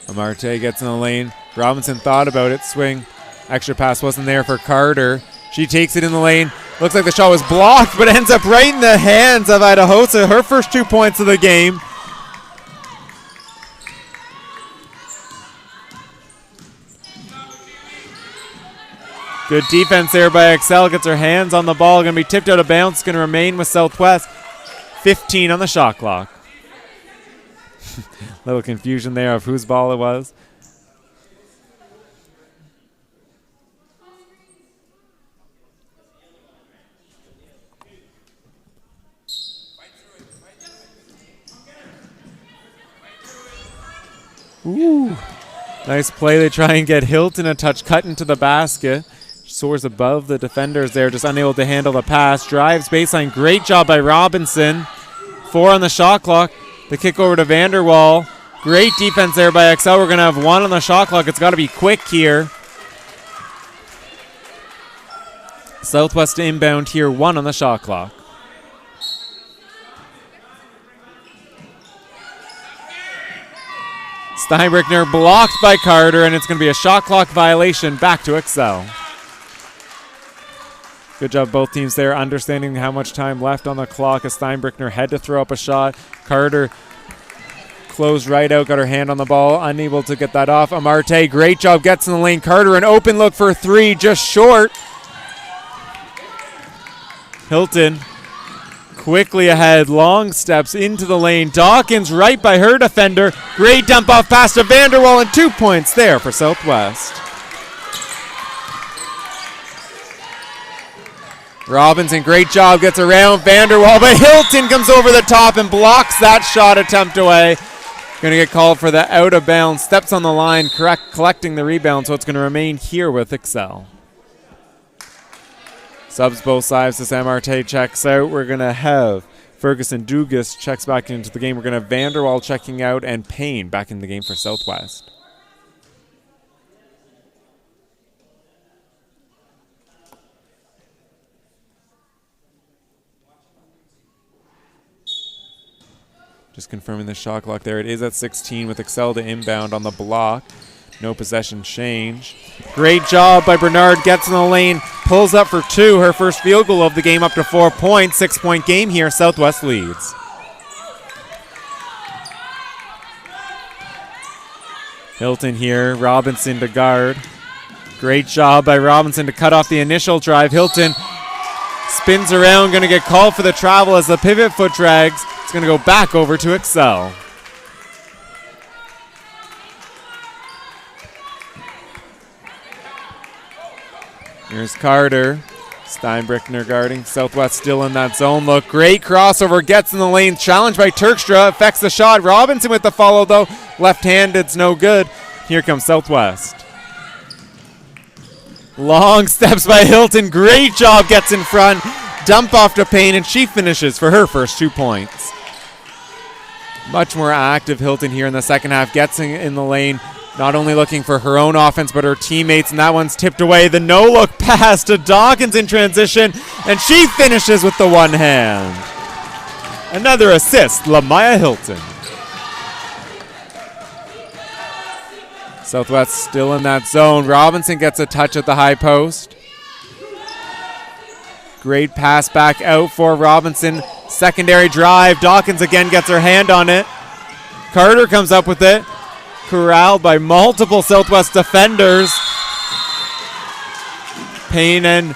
Amarte gets in the lane. Robinson thought about it. Swing. Extra pass wasn't there for Carter. She takes it in the lane. Looks like the shot was blocked, but ends up right in the hands of Idahosa. Her first 2 points of the game. Good defense there by Excel. Gets her hands on the ball. Going to be tipped out of bounds. Going to remain with Southwest. 15 on the shot clock. Little confusion there of whose ball it was. Ooh. Nice play. They try and get Hilton a touch cut into the basket. Soars above the defenders there, just unable to handle the pass. Drives baseline. Great job by Robinson. 4 on the shot clock. The kick over to Vanderwall. Great defense there by Excel. We're going to have 1 on the shot clock. It's got to be quick here. Southwest inbound here. 1 on the shot clock. Steinbrickner blocked by Carter, and it's going to be a shot clock violation back to Excel. Good job both teams there, understanding how much time left on the clock as Steinbrickner had to throw up a shot. Carter closed right out, got her hand on the ball, unable to get that off. Amarte, great job, gets in the lane. Carter, an open look for 3, just short. Hilton quickly ahead, long steps into the lane. Dawkins right by her defender. Great dump off pass to Vanderwall, and 2 points there for Southwest. Robinson, great job, gets around Vanderwall, but Hilton comes over the top and blocks that shot attempt away. Going to get called for the out of bounds. Steps on the line, collecting the rebound, so it's going to remain here with Excel. Subs both sides as Amarte checks out. We're going to have, for Ferguson Dugas checks back into the game. We're going to have Vanderwall checking out and Payne back in the game for Southwest. Just confirming the shot clock there. It is at 16 with Excel to inbound on the block. No possession change. Great job by Bernard. Gets in the lane. Pulls up for 2. Her first field goal of the game up to 4 points. 6-point game here. Southwest leads. Hilton here. Robinson to guard. Great job by Robinson to cut off the initial drive. Hilton spins around. Going to get called for the travel as the pivot foot drags. It's going to go back over to Excel. Here's Carter. Steinbrickner guarding. Southwest still in that zone look. Great crossover. Gets in the lane. Challenged by Turkstra. Affects the shot. Robinson with the follow, though. Left-handed. It's no good. Here comes Southwest. Long steps by Hilton. Great job. Gets in front. Dump off to Payne, and she finishes for her first 2 points. Much more active Hilton here in the second half. Gets in the lane. Not only looking for her own offense, but her teammates, and that one's tipped away. The no-look pass to Dawkins in transition, and she finishes with the one hand. Another assist, Lamaya Hilton. Southwest still in that zone. Robinson gets a touch at the high post. Great pass back out for Robinson. Secondary drive. Dawkins again gets her hand on it. Carter comes up with it. Corralled by multiple Southwest defenders. Payne and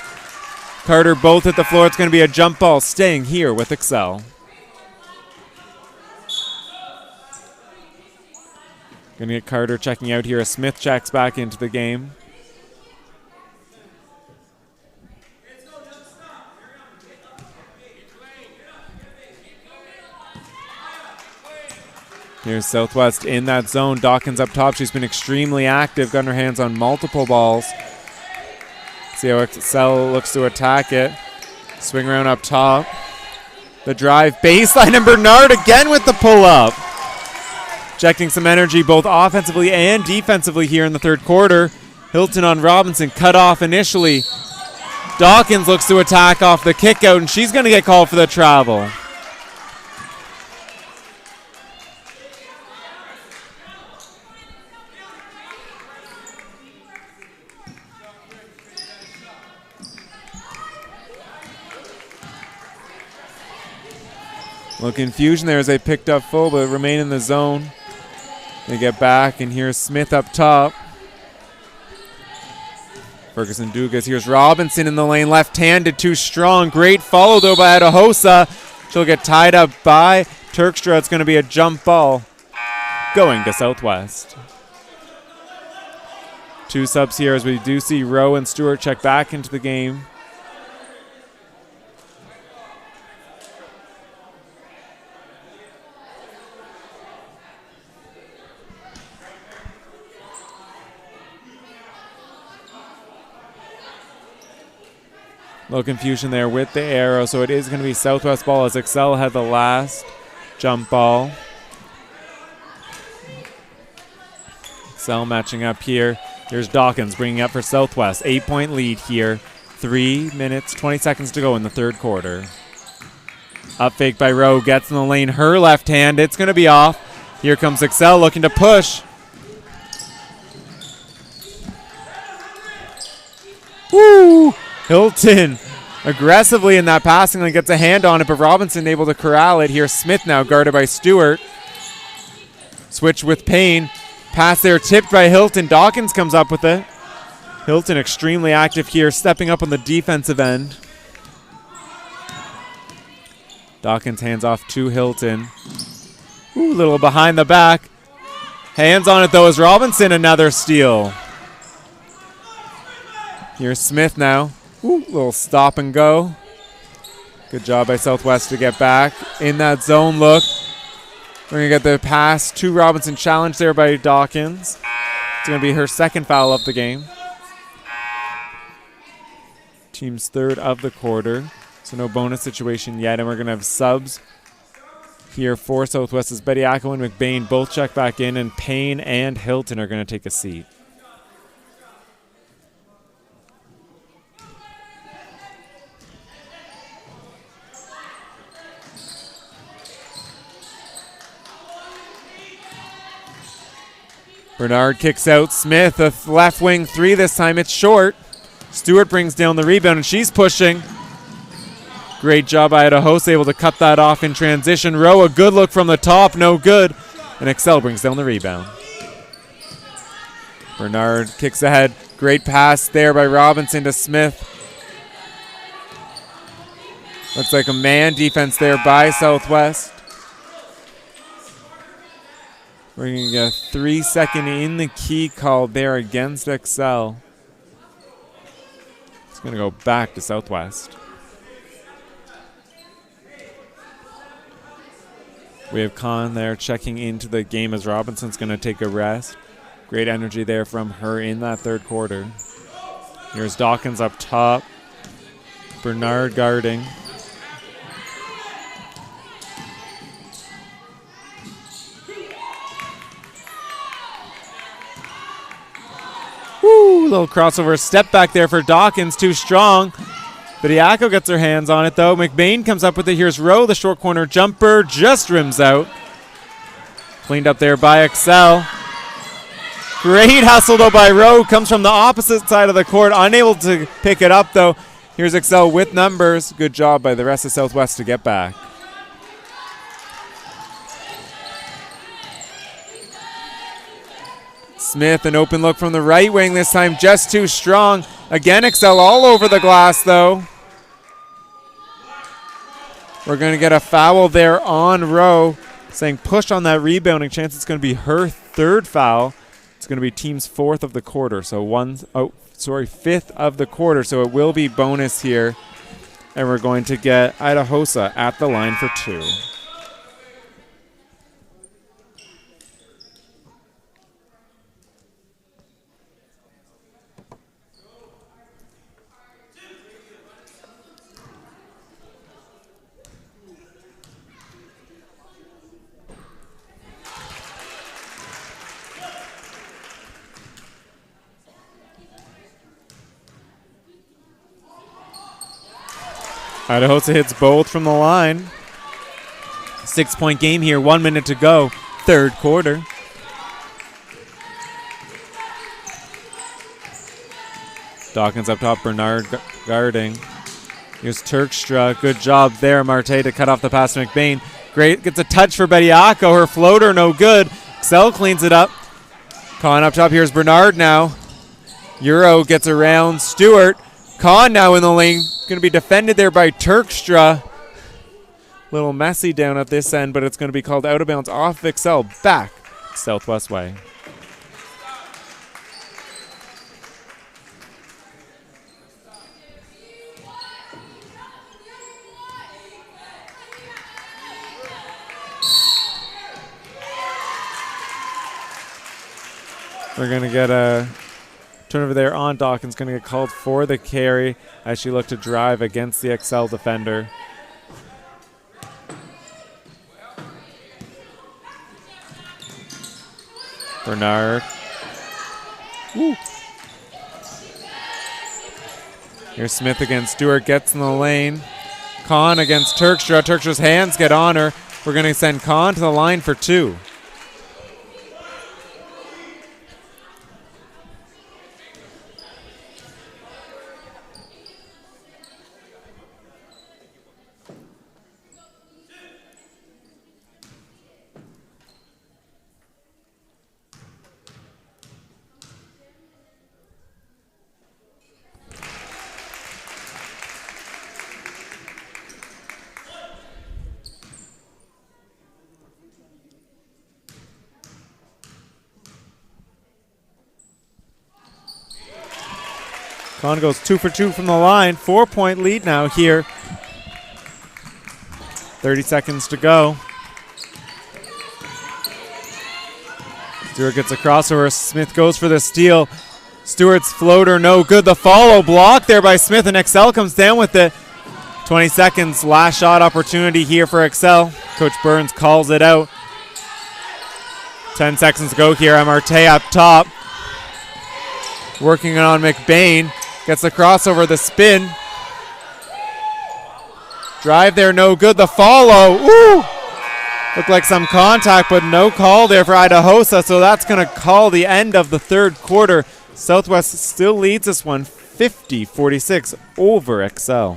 Carter both at the floor. It's going to be a jump ball staying here with Excel. Going to get Carter checking out here as Smith checks back into the game. Here's Southwest in that zone. Dawkins up top. She's been extremely active. Got her hands on multiple balls. See how Excel looks to attack it. Swing around up top. The drive baseline, and Bernard again with the pull-up. Injecting some energy both offensively and defensively here in the third quarter. Hilton on Robinson, cut off initially. Dawkins looks to attack off the kick out, and she's going to get called for the travel. Little confusion there as they picked up full, but remain in the zone. They get back, and here's Smith up top. Ferguson Dugas. Here's Robinson in the lane, left-handed, too strong. Great follow, though, by Adahosa. She'll get tied up by Turkstra. It's going to be a jump ball going to Southwest. 2 subs here as we do see Rowe and Stewart check back into the game. Little confusion there with the arrow, so it is going to be Southwest ball as Excel had the last jump ball. Excel matching up here. Here's Dawkins bringing up for Southwest. 8-point lead here. 3 minutes, 20 seconds to go in the third quarter. Up fake by Rowe, gets in the lane. Her left hand, it's going to be off. Here comes Excel looking to push. Woo! Hilton aggressively in that passing lane, gets a hand on it, but Robinson able to corral it. Here's Smith now, guarded by Stewart. Switch with Payne. Pass there, tipped by Hilton. Dawkins comes up with it. Hilton extremely active here, stepping up on the defensive end. Dawkins hands off to Hilton. Ooh, a little behind the back. Hands on it, though, as Robinson, another steal. Here's Smith now. Ooh, little stop and go. Good job by Southwest to get back in that zone look. We're going to get the pass to Robinson, challenged there by Dawkins. It's going to be her second foul of the game. Team's third of the quarter. So no bonus situation yet, and we're going to have subs here for Southwest as Bediako and McBain both check back in, and Payne and Hilton are going to take a seat. Bernard kicks out Smith, a left wing three this time. It's short. Stewart brings down the rebound, and she's pushing. Great job by Idaho's able to cut that off in transition. Rowe, a good look from the top, no good. And Excel brings down the rebound. Bernard kicks ahead. Great pass there by Robinson to Smith. Looks like a man defense there by Southwest. We're going to get a 3-second in the key call there against Excel. It's going to go back to Southwest. We have Khan there checking into the game as Robinson's going to take a rest. Great energy there from her in that third quarter. Here's Dawkins up top. Bernard guarding. Woo, little crossover step back there for Dawkins, too strong. Bediako gets her hands on it though. McBain comes up with it. Here's Rowe, the short corner jumper, just rims out. Cleaned up there by Excel. Great hustle though by Rowe, comes from the opposite side of the court, unable to pick it up though. Here's Excel with numbers. Good job by the rest of Southwest to get back. Smith, an open look from the right wing this time, just too strong. Again, Excel all over the glass, though. We're going to get a foul there on Rowe, saying push on that rebounding chance. It's going to be her third foul. It's going to be team's fourth of the quarter, so fifth of the quarter, so it will be bonus here. And we're going to get Idahosa at the line for two. Idahosa hits both from the line. 6-point game here, 1 minute to go, third quarter. Dawkins up top, Bernard guarding. Here's Turkstra, good job there, Marte to cut off the pass to McBain. Great, gets a touch for Bediako, her floater no good. Excel cleans it up. Kahn up top, here's Bernard now. Euro gets around Stewart. Kahn now in the lane, going to be defended there by Turkstra. Little messy down at this end, but it's going to be called out of bounds off Excel, back Southwest way. We're going to get a turnover there on Dawkins, going to get called for the carry as she looked to drive against the Excel defender. Bernard. Woo. Here's Smith against Stewart, gets in the lane. Kahn against Turkstra. Turkstra's hands get on her. We're going to send Kahn to the line for two. Kahn goes 2 for 2 from the line. 4-point lead now here. 30 seconds to go. Stewart gets a crossover. Smith goes for the steal. Stewart's floater no good. The follow block there by Smith, and Excel comes down with it. 20 seconds, last shot opportunity here for Excel. Coach Burns calls it out. 10 seconds to go here. MRT up top. Working on McBain. Gets the crossover, the spin. Drive there, no good. The follow. Ooh! Looked like some contact, but no call there for Idahosa, so that's going to call the end of the third quarter. Southwest still leads this one 50-46 over Excel.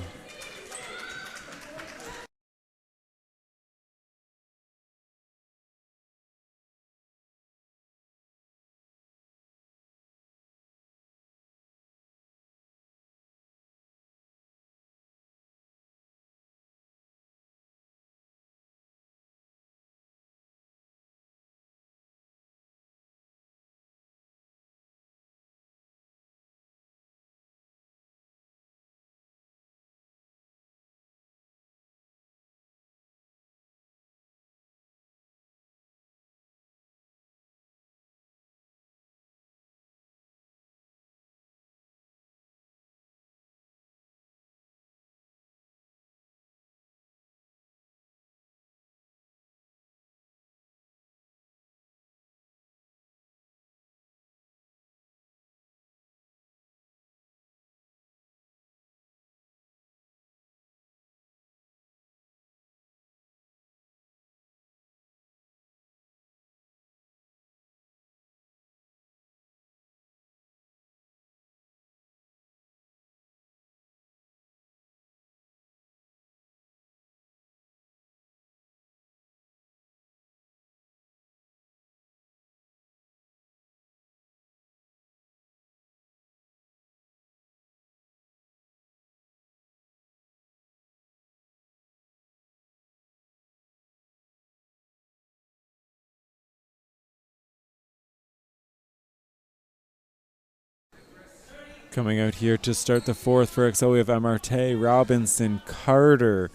Coming out here to start the fourth for Excel, we have MRT, Robinson, Carter,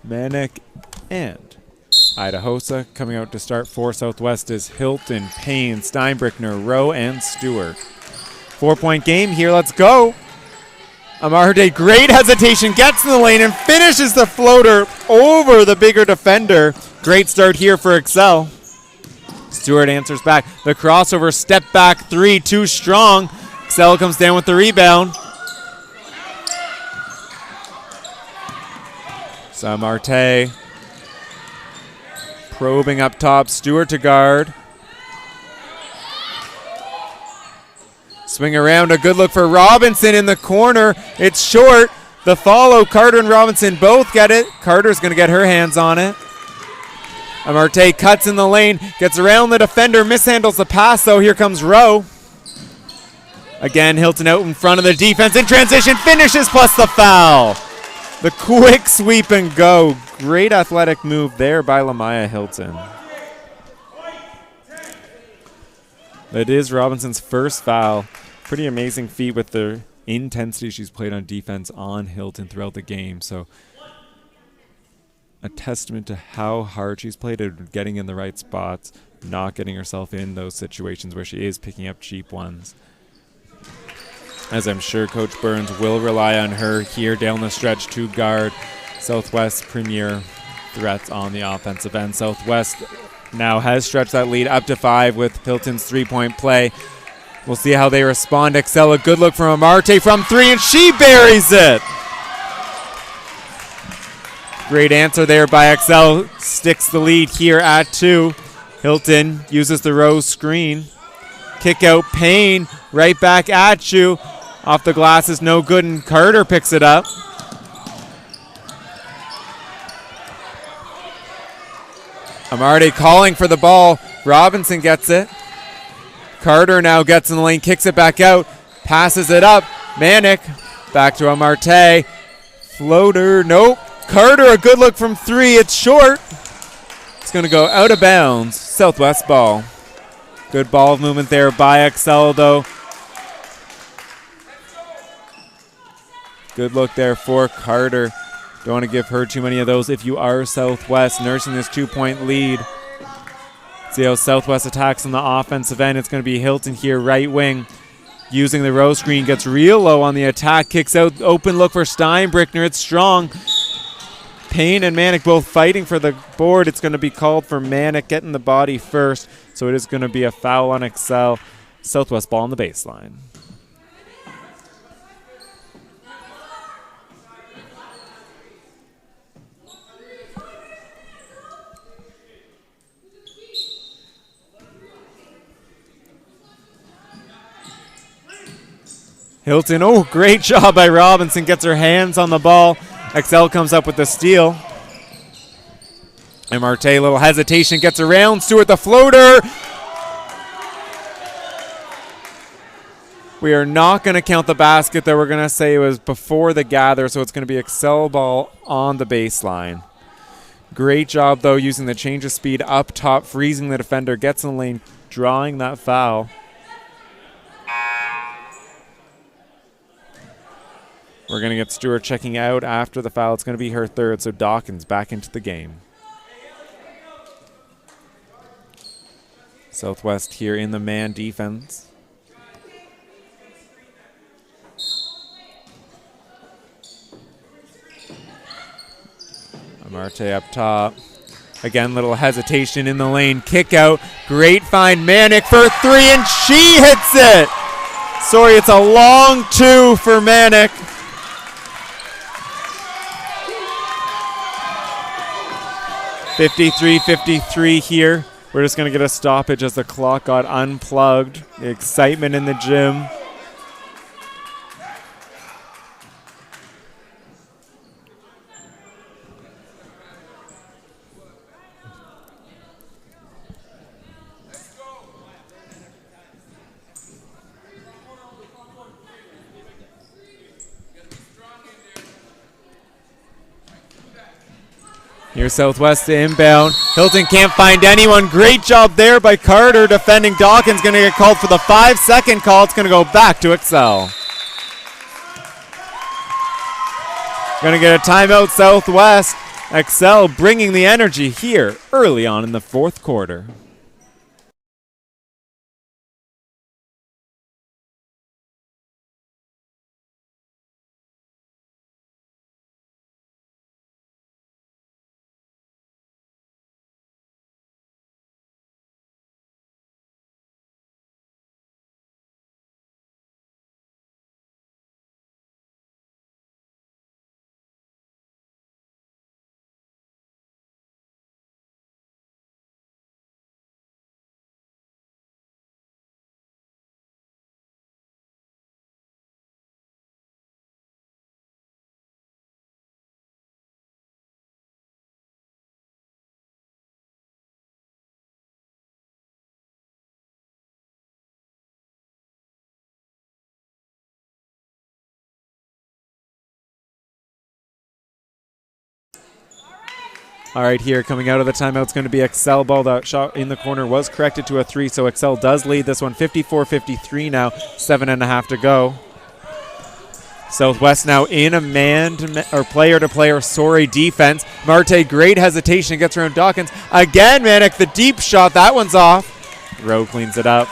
Manick, and Idahosa. Coming out to start for Southwest is Hilton, Payne, Steinbrickner, Rowe, and Stewart. 4-point game here. Let's go. Amarte, great hesitation, gets in the lane and finishes the floater over the bigger defender. Great start here for Excel. Stewart answers back. The crossover, step back three, too strong. Excel comes down with the rebound. Samarte probing up top. Stewart to guard. Swing around, a good look for Robinson in the corner. It's short. The follow, Carter and Robinson both get it. Carter's going to get her hands on it. Amarte cuts in the lane, gets around the defender, mishandles the pass though. Here comes Rowe. Again, Hilton out in front of the defense in transition, finishes plus the foul. The quick sweep and go. Great athletic move there by Lamaya Hilton. That is Robinson's first foul. Pretty amazing feat with the intensity she's played on defense on Hilton throughout the game. So a testament to how hard she's played at getting in the right spots, not getting herself in those situations where she is picking up cheap ones. As I'm sure Coach Burns will rely on her here down the stretch to guard Southwest's premier threats on the offensive end. Southwest now has stretched that lead up to 5 with Hilton's three-point play. We'll see how they respond. Excel, a good look from Amarte from 3, and she buries it. Great answer there by Excel. Sticks the lead here at 2. Hilton uses the Rose screen. Kick out, Payne, right back at you. Off the glass is no good, and Carter picks it up. Amarte calling for the ball. Robinson gets it. Carter now gets in the lane, kicks it back out, passes it up. Manick back to Amarte. Floater, nope. Carter, a good look from 3. It's short. It's going to go out of bounds. Southwest ball. Good ball movement there by Excel, though. Good look there for Carter. Don't want to give her too many of those if you are Southwest, nursing this 2-point lead. See how Southwest attacks on the offensive end. It's going to be Hilton here, right wing. using the row screen, gets real low on the attack, kicks out, open look for Steinbrickner. It's strong. Payne and Manic both fighting for the board. It's going to be called for Manic getting the body first, so it is going to be a foul on Excel. Southwest ball on the baseline. Hilton, oh, great job by Robinson, gets her hands on the ball. Excel comes up with the steal. And Marte, little hesitation, gets around. Stewart, the floater. We are not going to count the basket, though. We're going to say it was before the gather, so it's going to be Excel ball on the baseline. Great job, though, using the change of speed up top, freezing the defender, gets in the lane, drawing that foul. We're going to get Stewart checking out after the foul. It's going to be her third, so Dawkins back into the game. Southwest here in the man defense. Marte up top. Again, little hesitation in the lane. Kick out. Great find. Manic for three, and she hits it. Sorry, it's a long two for Manic. .53 here. We're just going to get a stoppage as the clock got unplugged. The excitement in the gym. Here's Southwest to inbound. Hilton can't find anyone. Great job there by Carter defending Dawkins. Going to get called for the 5-second call. It's going to go back to Excel. Going to get a timeout, Southwest. Excel bringing the energy here early on in the fourth quarter. All right, here coming out of the timeout, it's going to be Excel ball. That shot in the corner was corrected to a 3, so Excel does lead this one 54-53 now, 7.5 to go. Southwest now in a player-to-player sorry defense. Marte, great hesitation, gets around Dawkins. Again, Manic, the deep shot, that one's off. Rowe cleans it up.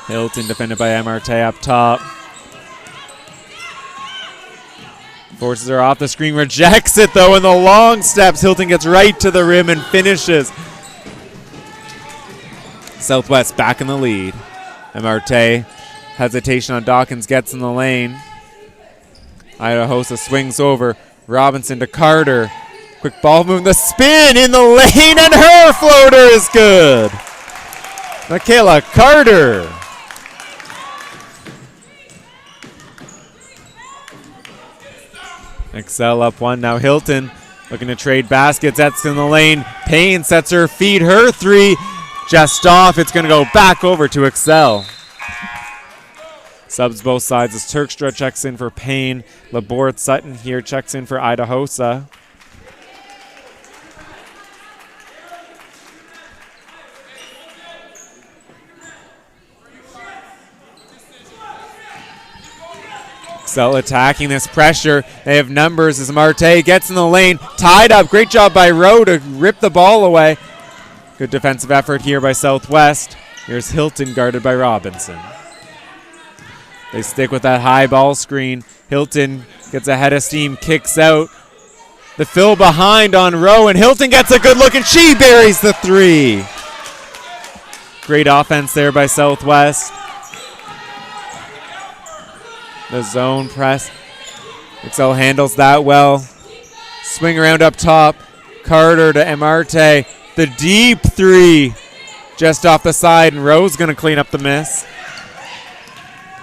Hilton defended by Marte up top. Forces her off the screen, rejects it though in the long steps. Hilton gets right to the rim and finishes. Southwest back in the lead. Marte, hesitation on Dawkins, gets in the lane. Idahosa swings over. Robinson to Carter. Quick ball move, the spin in the lane, and her floater is good. Michaela Carter. Excel up one. Now Hilton looking to trade baskets. That's in the lane. Payne sets her feet. Her three just off. It's going to go back over to Excel. Subs both sides as Turkstra checks in for Payne. Laborde Sutton here checks in for Idahosa. Excel attacking this pressure. They have numbers as Marte gets in the lane. Tied up. Great job by Rowe to rip the ball away. Good defensive effort here by Southwest. Here's Hilton guarded by Robinson. They stick with that high ball screen. Hilton gets ahead of steam, kicks out. The fill behind on Rowe, and Hilton gets a good look, and she buries the three. Great offense there by Southwest. The zone press. Excel handles that well. Swing around up top. Carter to Marte. The deep three just off the side, and Rowe's going to clean up the miss.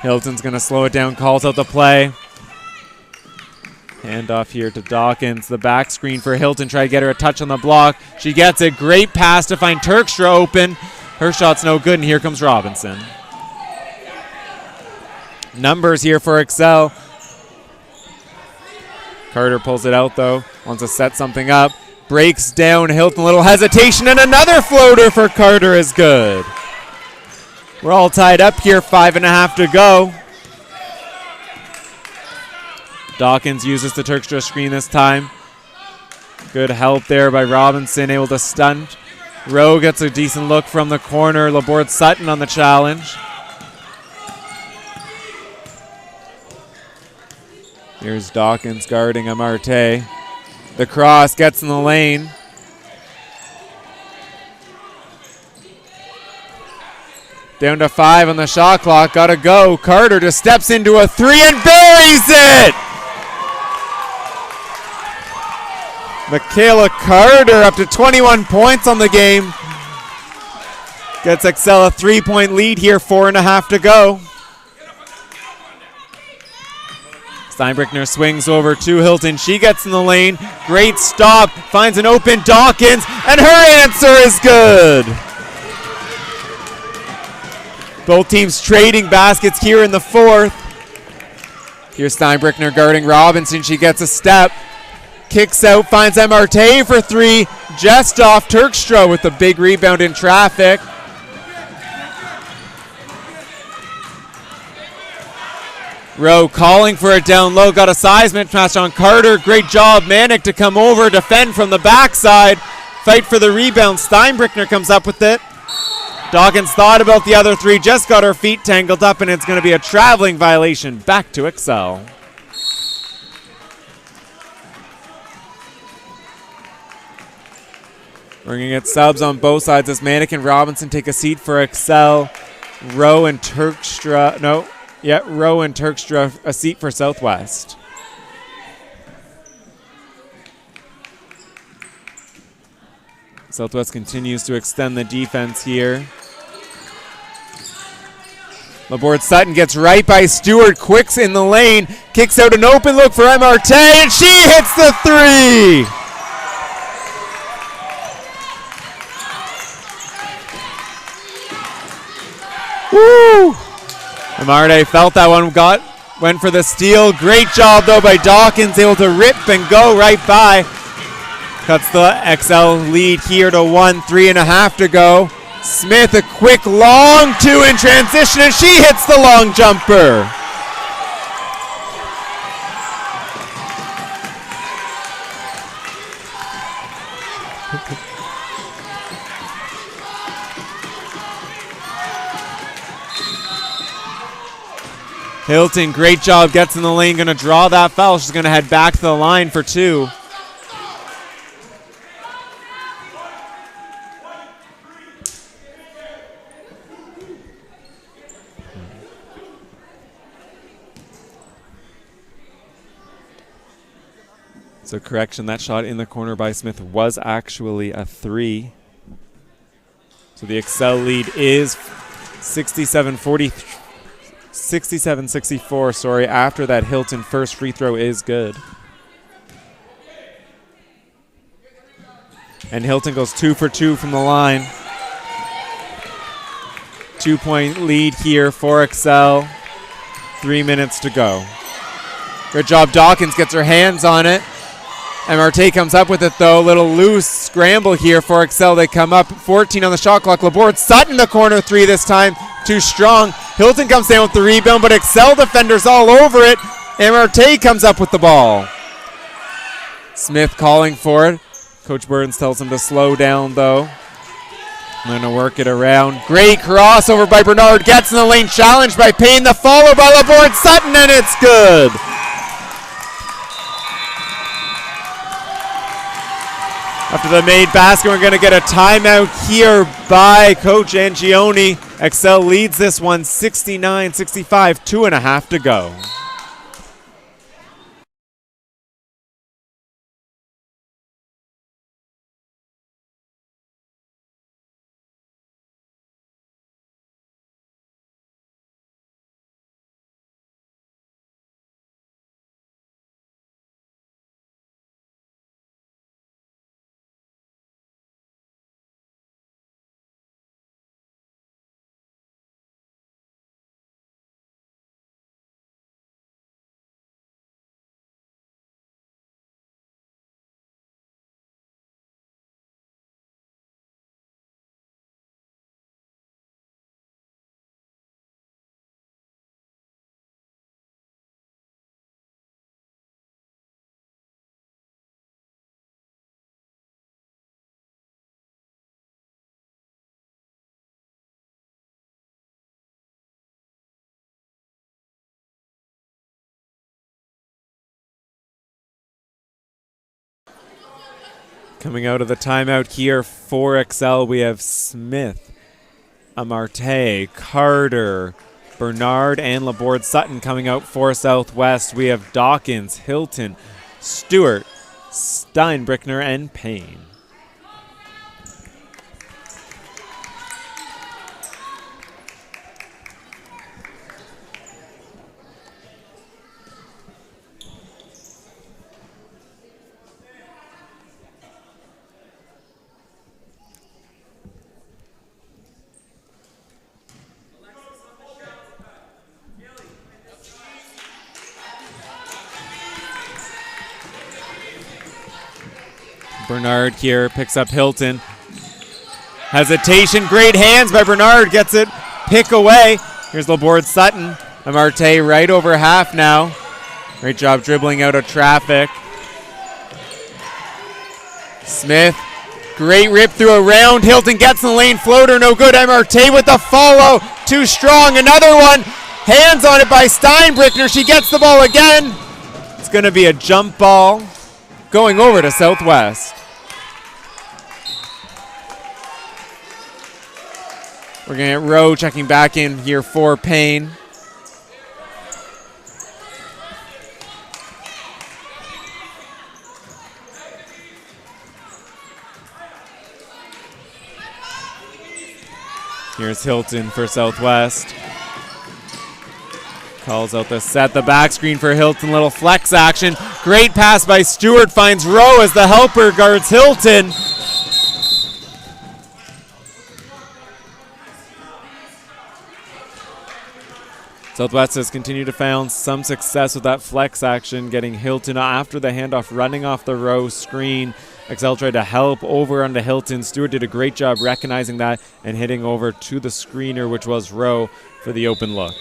Hilton's going to slow it down, calls out the play. Hand off here to Dawkins. The back screen for Hilton. Try to get her a touch on the block. She gets a great pass to find Turkstra open. Her shot's no good, and here comes Robinson. Numbers here for Excel. Carter pulls it out, though. Wants to set something up. Breaks down Hilton. Little hesitation, and another floater for Carter is good. We're all tied up here. 5.5 to go. Dawkins uses the Turkstra screen this time. Good help there by Robinson, able to stunt. Rowe gets a decent look from the corner. Laborde Sutton on the challenge. Here's Dawkins guarding Amarte. The cross gets in the lane. Down to 5 on the shot clock. Gotta go. Carter just steps into a 3 and buries it! Michaela Carter up to 21 points on the game. Gets Excel a 3-point lead here, 4.5 to go. Steinbrickner swings over to Hilton. She gets in the lane. Great stop. Finds an open Dawkins, and her answer is good. Both teams trading baskets here in the fourth. Here's Steinbrickner guarding Robinson. She gets a step. Kicks out, finds Marte for 3. Just off Turkstra with the big rebound in traffic. Rowe calling for it down low. Got a seismic pass on Carter. Great job. Manick to come over, defend from the backside. Fight for the rebound. Steinbrickner comes up with it. Dawkins thought about the other 3. Just got her feet tangled up, and it's going to be a traveling violation. Back to Excel. We're going to get subs on both sides as Manick and Robinson take a seat for Excel. Rowe and Turkstra a seat for Southwest. Southwest continues to extend the defense here. Laborde Sutton gets right by Stewart. Quicks in the lane. Kicks out an open look for Marte, and she hits the 3! Woo! Amarte felt that one, went for the steal. Great job, though, by Dawkins, able to rip and go right by. Cuts the XL lead here to 1, 3.5 to go. Smith, a quick long 2 in transition, and she hits the long jumper. Hilton, great job, gets in the lane, going to draw that foul. She's going to head back to the line for 2. So correction, that shot in the corner by Smith was actually a 3. So the Excel lead is 67-64, after that Hilton first free throw is good. And Hilton goes 2 for 2 from the line. 2-point lead here for Excel. 3 minutes to go. Good job, Dawkins gets her hands on it. Marte comes up with it, though. Little loose scramble here for Excel. They come up 14 on the shot clock. Laborde Sutton the corner 3 this time. Too strong. Hilton comes down with the rebound, but Excel defenders all over it. MRT comes up with the ball. Smith calling for it. Coach Burns tells him to slow down, though. I'm going to work it around. Great crossover by Bernard. Gets in the lane, challenged by Payne. The follow by Laborde Sutton, and it's good. After the made basket, we're going to get a timeout here by Coach Angione. Excel leads this one 69-65, 2.5 to go. Coming out of the timeout here for Excel, we have Smith, Amarte, Carter, Bernard, and Laborde Sutton coming out for Southwest. We have Dawkins, Hilton, Stewart, Steinbrickner, and Payne. Bernard here picks up Hilton. Hesitation, great hands by Bernard, gets it, pick away. Here's Laborde Sutton. Amarte right over half now. Great job dribbling out of traffic. Smith, great rip through around. Hilton gets in the lane, floater no good. Amarte with the follow, too strong. Another one, hands on it by Steinbrickner. She gets the ball again. It's going to be a jump ball going over to Southwest. We're going to get Rowe checking back in here for Payne. Here's Hilton for Southwest. Calls out the set, the back screen for Hilton, little flex action. Great pass by Stewart, finds Rowe as the helper guards Hilton. Southwest has continued to find some success with that flex action, getting Hilton after the handoff, running off the Rowe screen. Excel tried to help over onto Hilton. Stewart did a great job recognizing that and hitting over to the screener, which was Rowe, for the open look.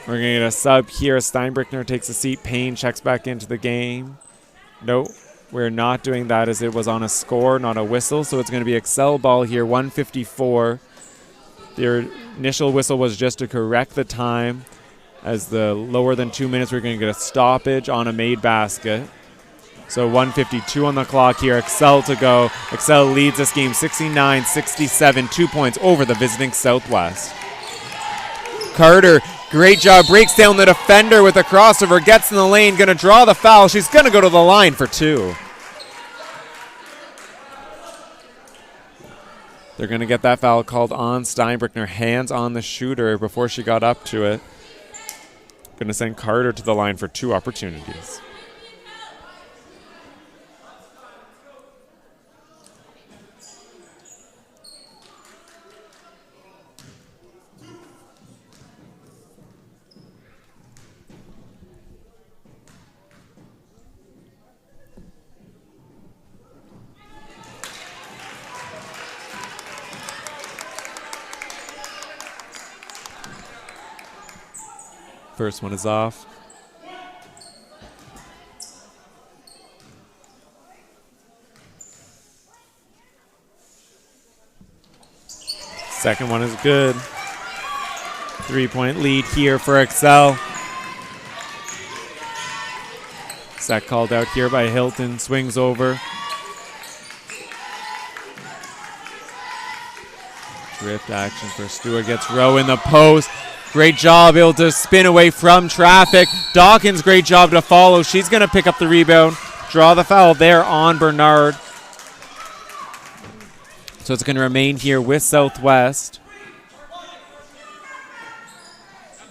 We're going to get a sub here. Steinbrickner takes a seat. Payne checks back into the game. No, we're not doing that as it was on a score, not a whistle. So it's going to be Excel ball here, 1:54. Their initial whistle was just to correct the time. As the lower than 2 minutes, we're going to get a stoppage on a made basket. So 1:52 on the clock here. Excel to go. Excel leads this game 69-67, 2 points over the visiting Southwest. Carter, great job, breaks down the defender with a crossover, gets in the lane, going to draw the foul. She's going to go to the line for two. They're going to get that foul called on Steinbrickner. Hands on the shooter before she got up to it. Going to send Carter to the line for two opportunities. First one is off. Second one is good. 3-point lead here for Excel. Set called out here by Hilton. Swings over. Drift action for Stewart. Gets Rowe in the post. Great job able to spin away from traffic. Dawkins, great job to follow. She's going to pick up the rebound. Draw the foul there on Bernard. So it's going to remain here with Southwest.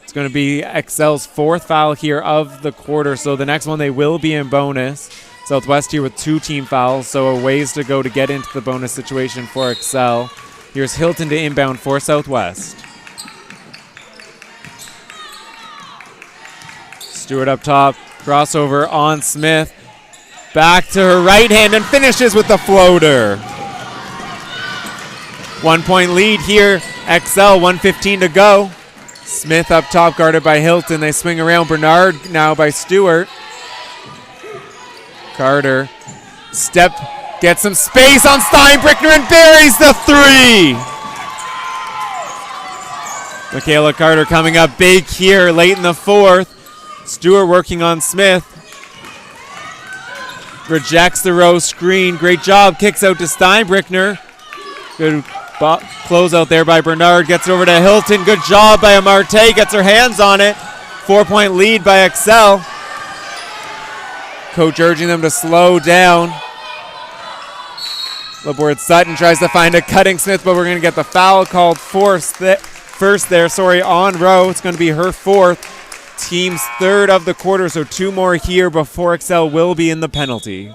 It's going to be Excel's fourth foul here of the quarter. So the next one they will be in bonus. Southwest here with 2 team fouls. So a ways to go to get into the bonus situation for Excel. Here's Hilton to inbound for Southwest. Stewart up top. Crossover on Smith. Back to her right hand and finishes with the floater. 1 point lead here. Excel, 1:15 to go. Smith up top, guarded by Hilton. They swing around. Bernard now by Stewart. Carter. Step, gets some space on Steinbrickner and buries the 3. Michaela Carter coming up big here late in the fourth. Stewart working on Smith. Rejects the row screen. Great job. Kicks out to Steinbrickner. Good close out there by Bernard. Gets it over to Hilton. Good job by Amarte. Gets her hands on it. 4-point lead by Excel. Coach urging them to slow down. Laborde Sutton tries to find a cutting Smith, but we're going to get the foul called first there on Rowe. It's going to be her 4th. Team's 3rd of the quarter, so 2 more here before Excel will be in the penalty.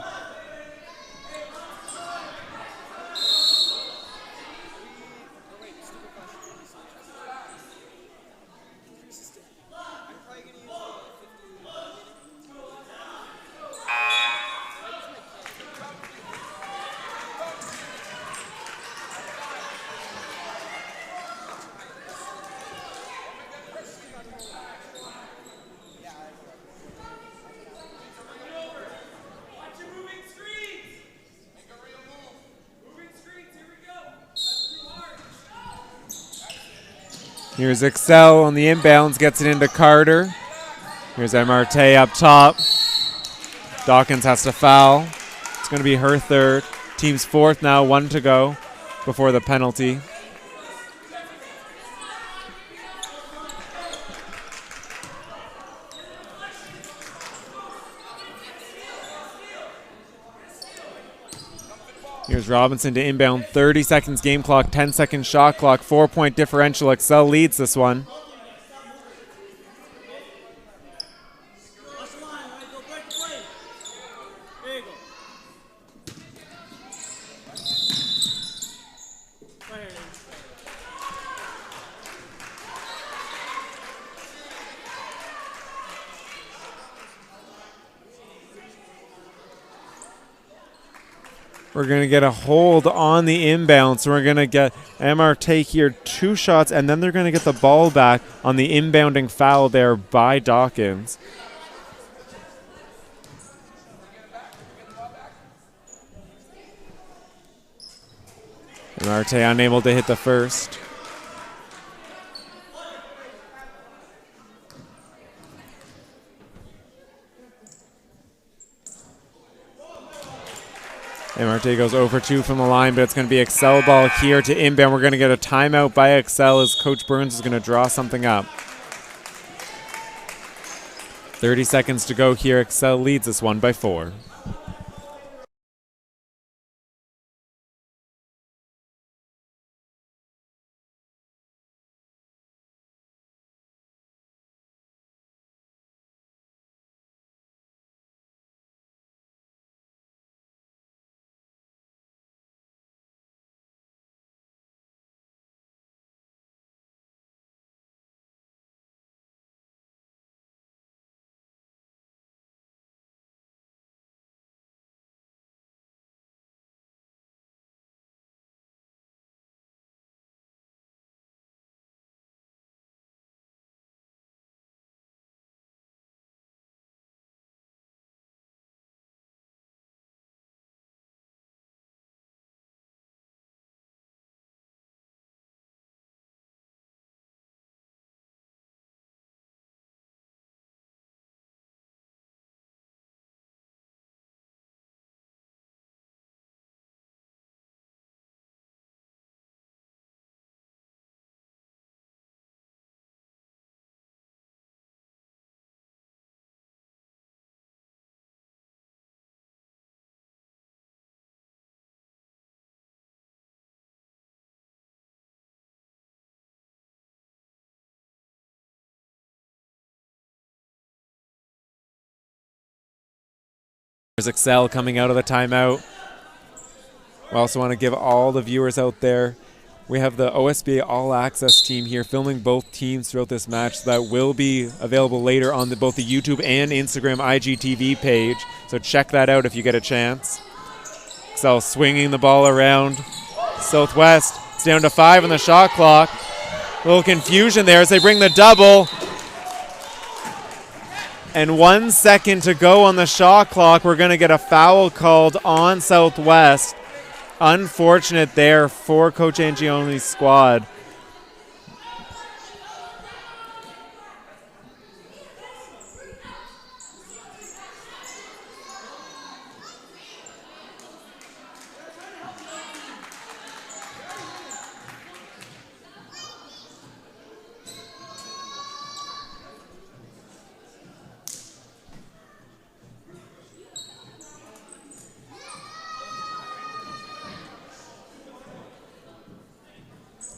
Here's Excel on the inbounds, gets it into Carter. Here's Amarte up top. Dawkins has to foul. It's going to be her 3rd. Team's 4th now, 1 to go before the penalty. Here's Robinson to inbound. 30 seconds game clock, 10 seconds shot clock, 4-point differential. Excel leads this one. We're going to get a hold on the inbound, so we're going to get MRT here 2 shots, and then they're going to get the ball back on the inbounding foul there by Dawkins. MRT unable to hit the first. MRT goes 0 for 2 from the line, but it's going to be Excel ball here to inbound. We're going to get a timeout by Excel as Coach Burns is going to draw something up. 30 seconds to go here. Excel leads this one by 4. There's Excel coming out of the timeout. We also want to give all the viewers out there, we have the OSBA All Access team here filming both teams throughout this match that will be available later on both the YouTube and Instagram IGTV page. So check that out if you get a chance. Excel swinging the ball around. Southwest, it's down to 5 on the shot clock. A little confusion there as they bring the double. And 1 second to go on the shot clock. We're going to get a foul called on Southwest. Unfortunate there for Coach Angioni's squad.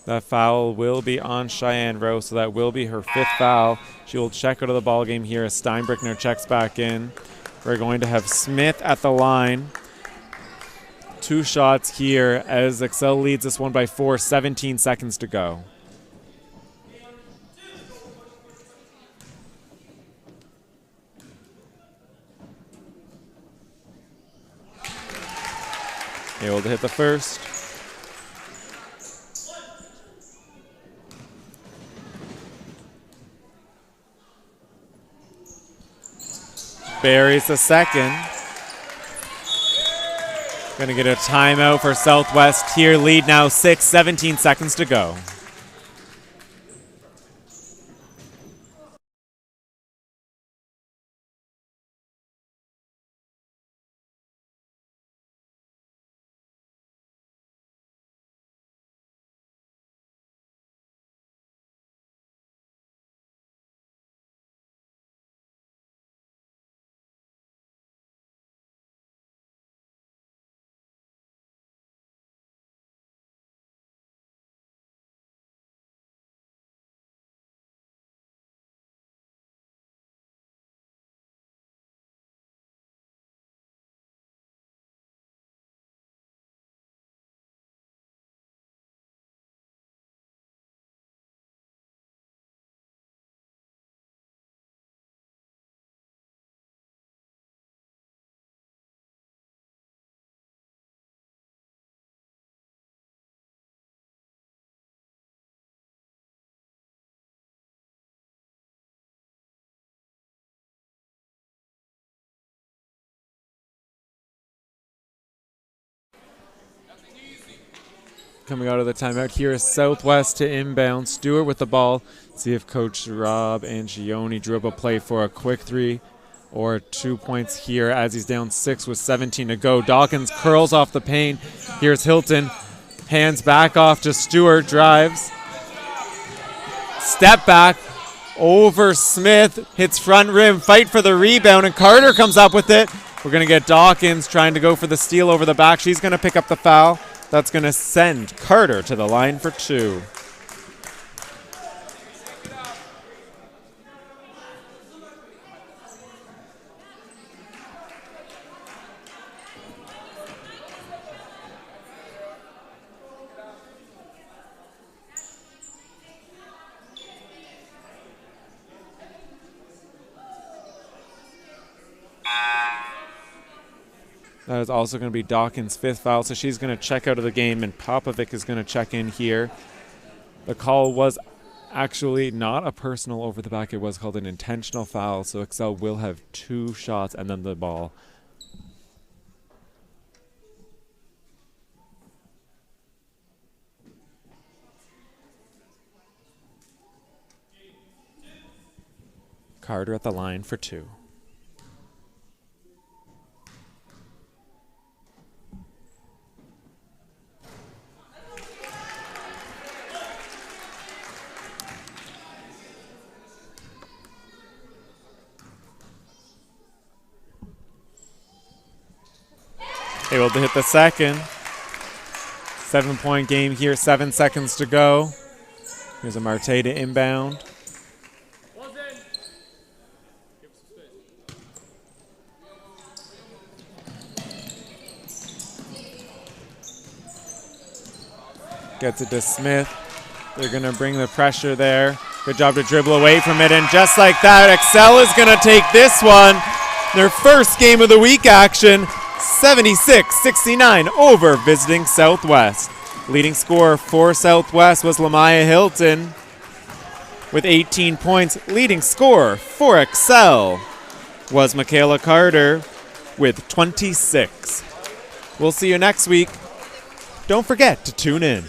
That foul will be on Cheyenne Rowe, so that will be her 5th foul. She will check out of the ball game here as Steinbrickner checks back in. We're going to have Smith at the line. 2 shots here as Excel leads this one by 4, 17 seconds to go. Able to hit the first. Buries the second. Going to get a timeout for Southwest here. Lead now 6, 17 seconds to go. Coming out of the timeout here is Southwest to inbound. Stewart with the ball. See if Coach Rob Angioni drew up a play for a quick 3 or 2 points here as he's down 6 with 17 to go. Dawkins curls off the paint. Here's Hilton. Hands back off to Stewart. Drives. Step back over Smith. Hits front rim. Fight for the rebound. And Carter comes up with it. We're going to get Dawkins trying to go for the steal over the back. She's going to pick up the foul. That's going to send Carter to the line for 2. That is also going to be Dawkins' 5th foul, so she's going to check out of the game, and Popovic is going to check in here. The call was actually not a personal over the back. It was called an intentional foul, so Excel will have 2 shots and then the ball. Carter at the line for 2. Able to hit the second. 7-point game here, 7 seconds to go. Here's a Marte to inbound. Gets it to Smith. They're going to bring the pressure there. Good job to dribble away from it, and just like that, Excel is going to take this one. Their first game of the week action, 76-69 over visiting Southwest. Leading scorer for Southwest was Lamaya Hilton with 18 points. Leading scorer for Excel was Michaela Carter with 26. We'll see you next week. Don't forget to tune in.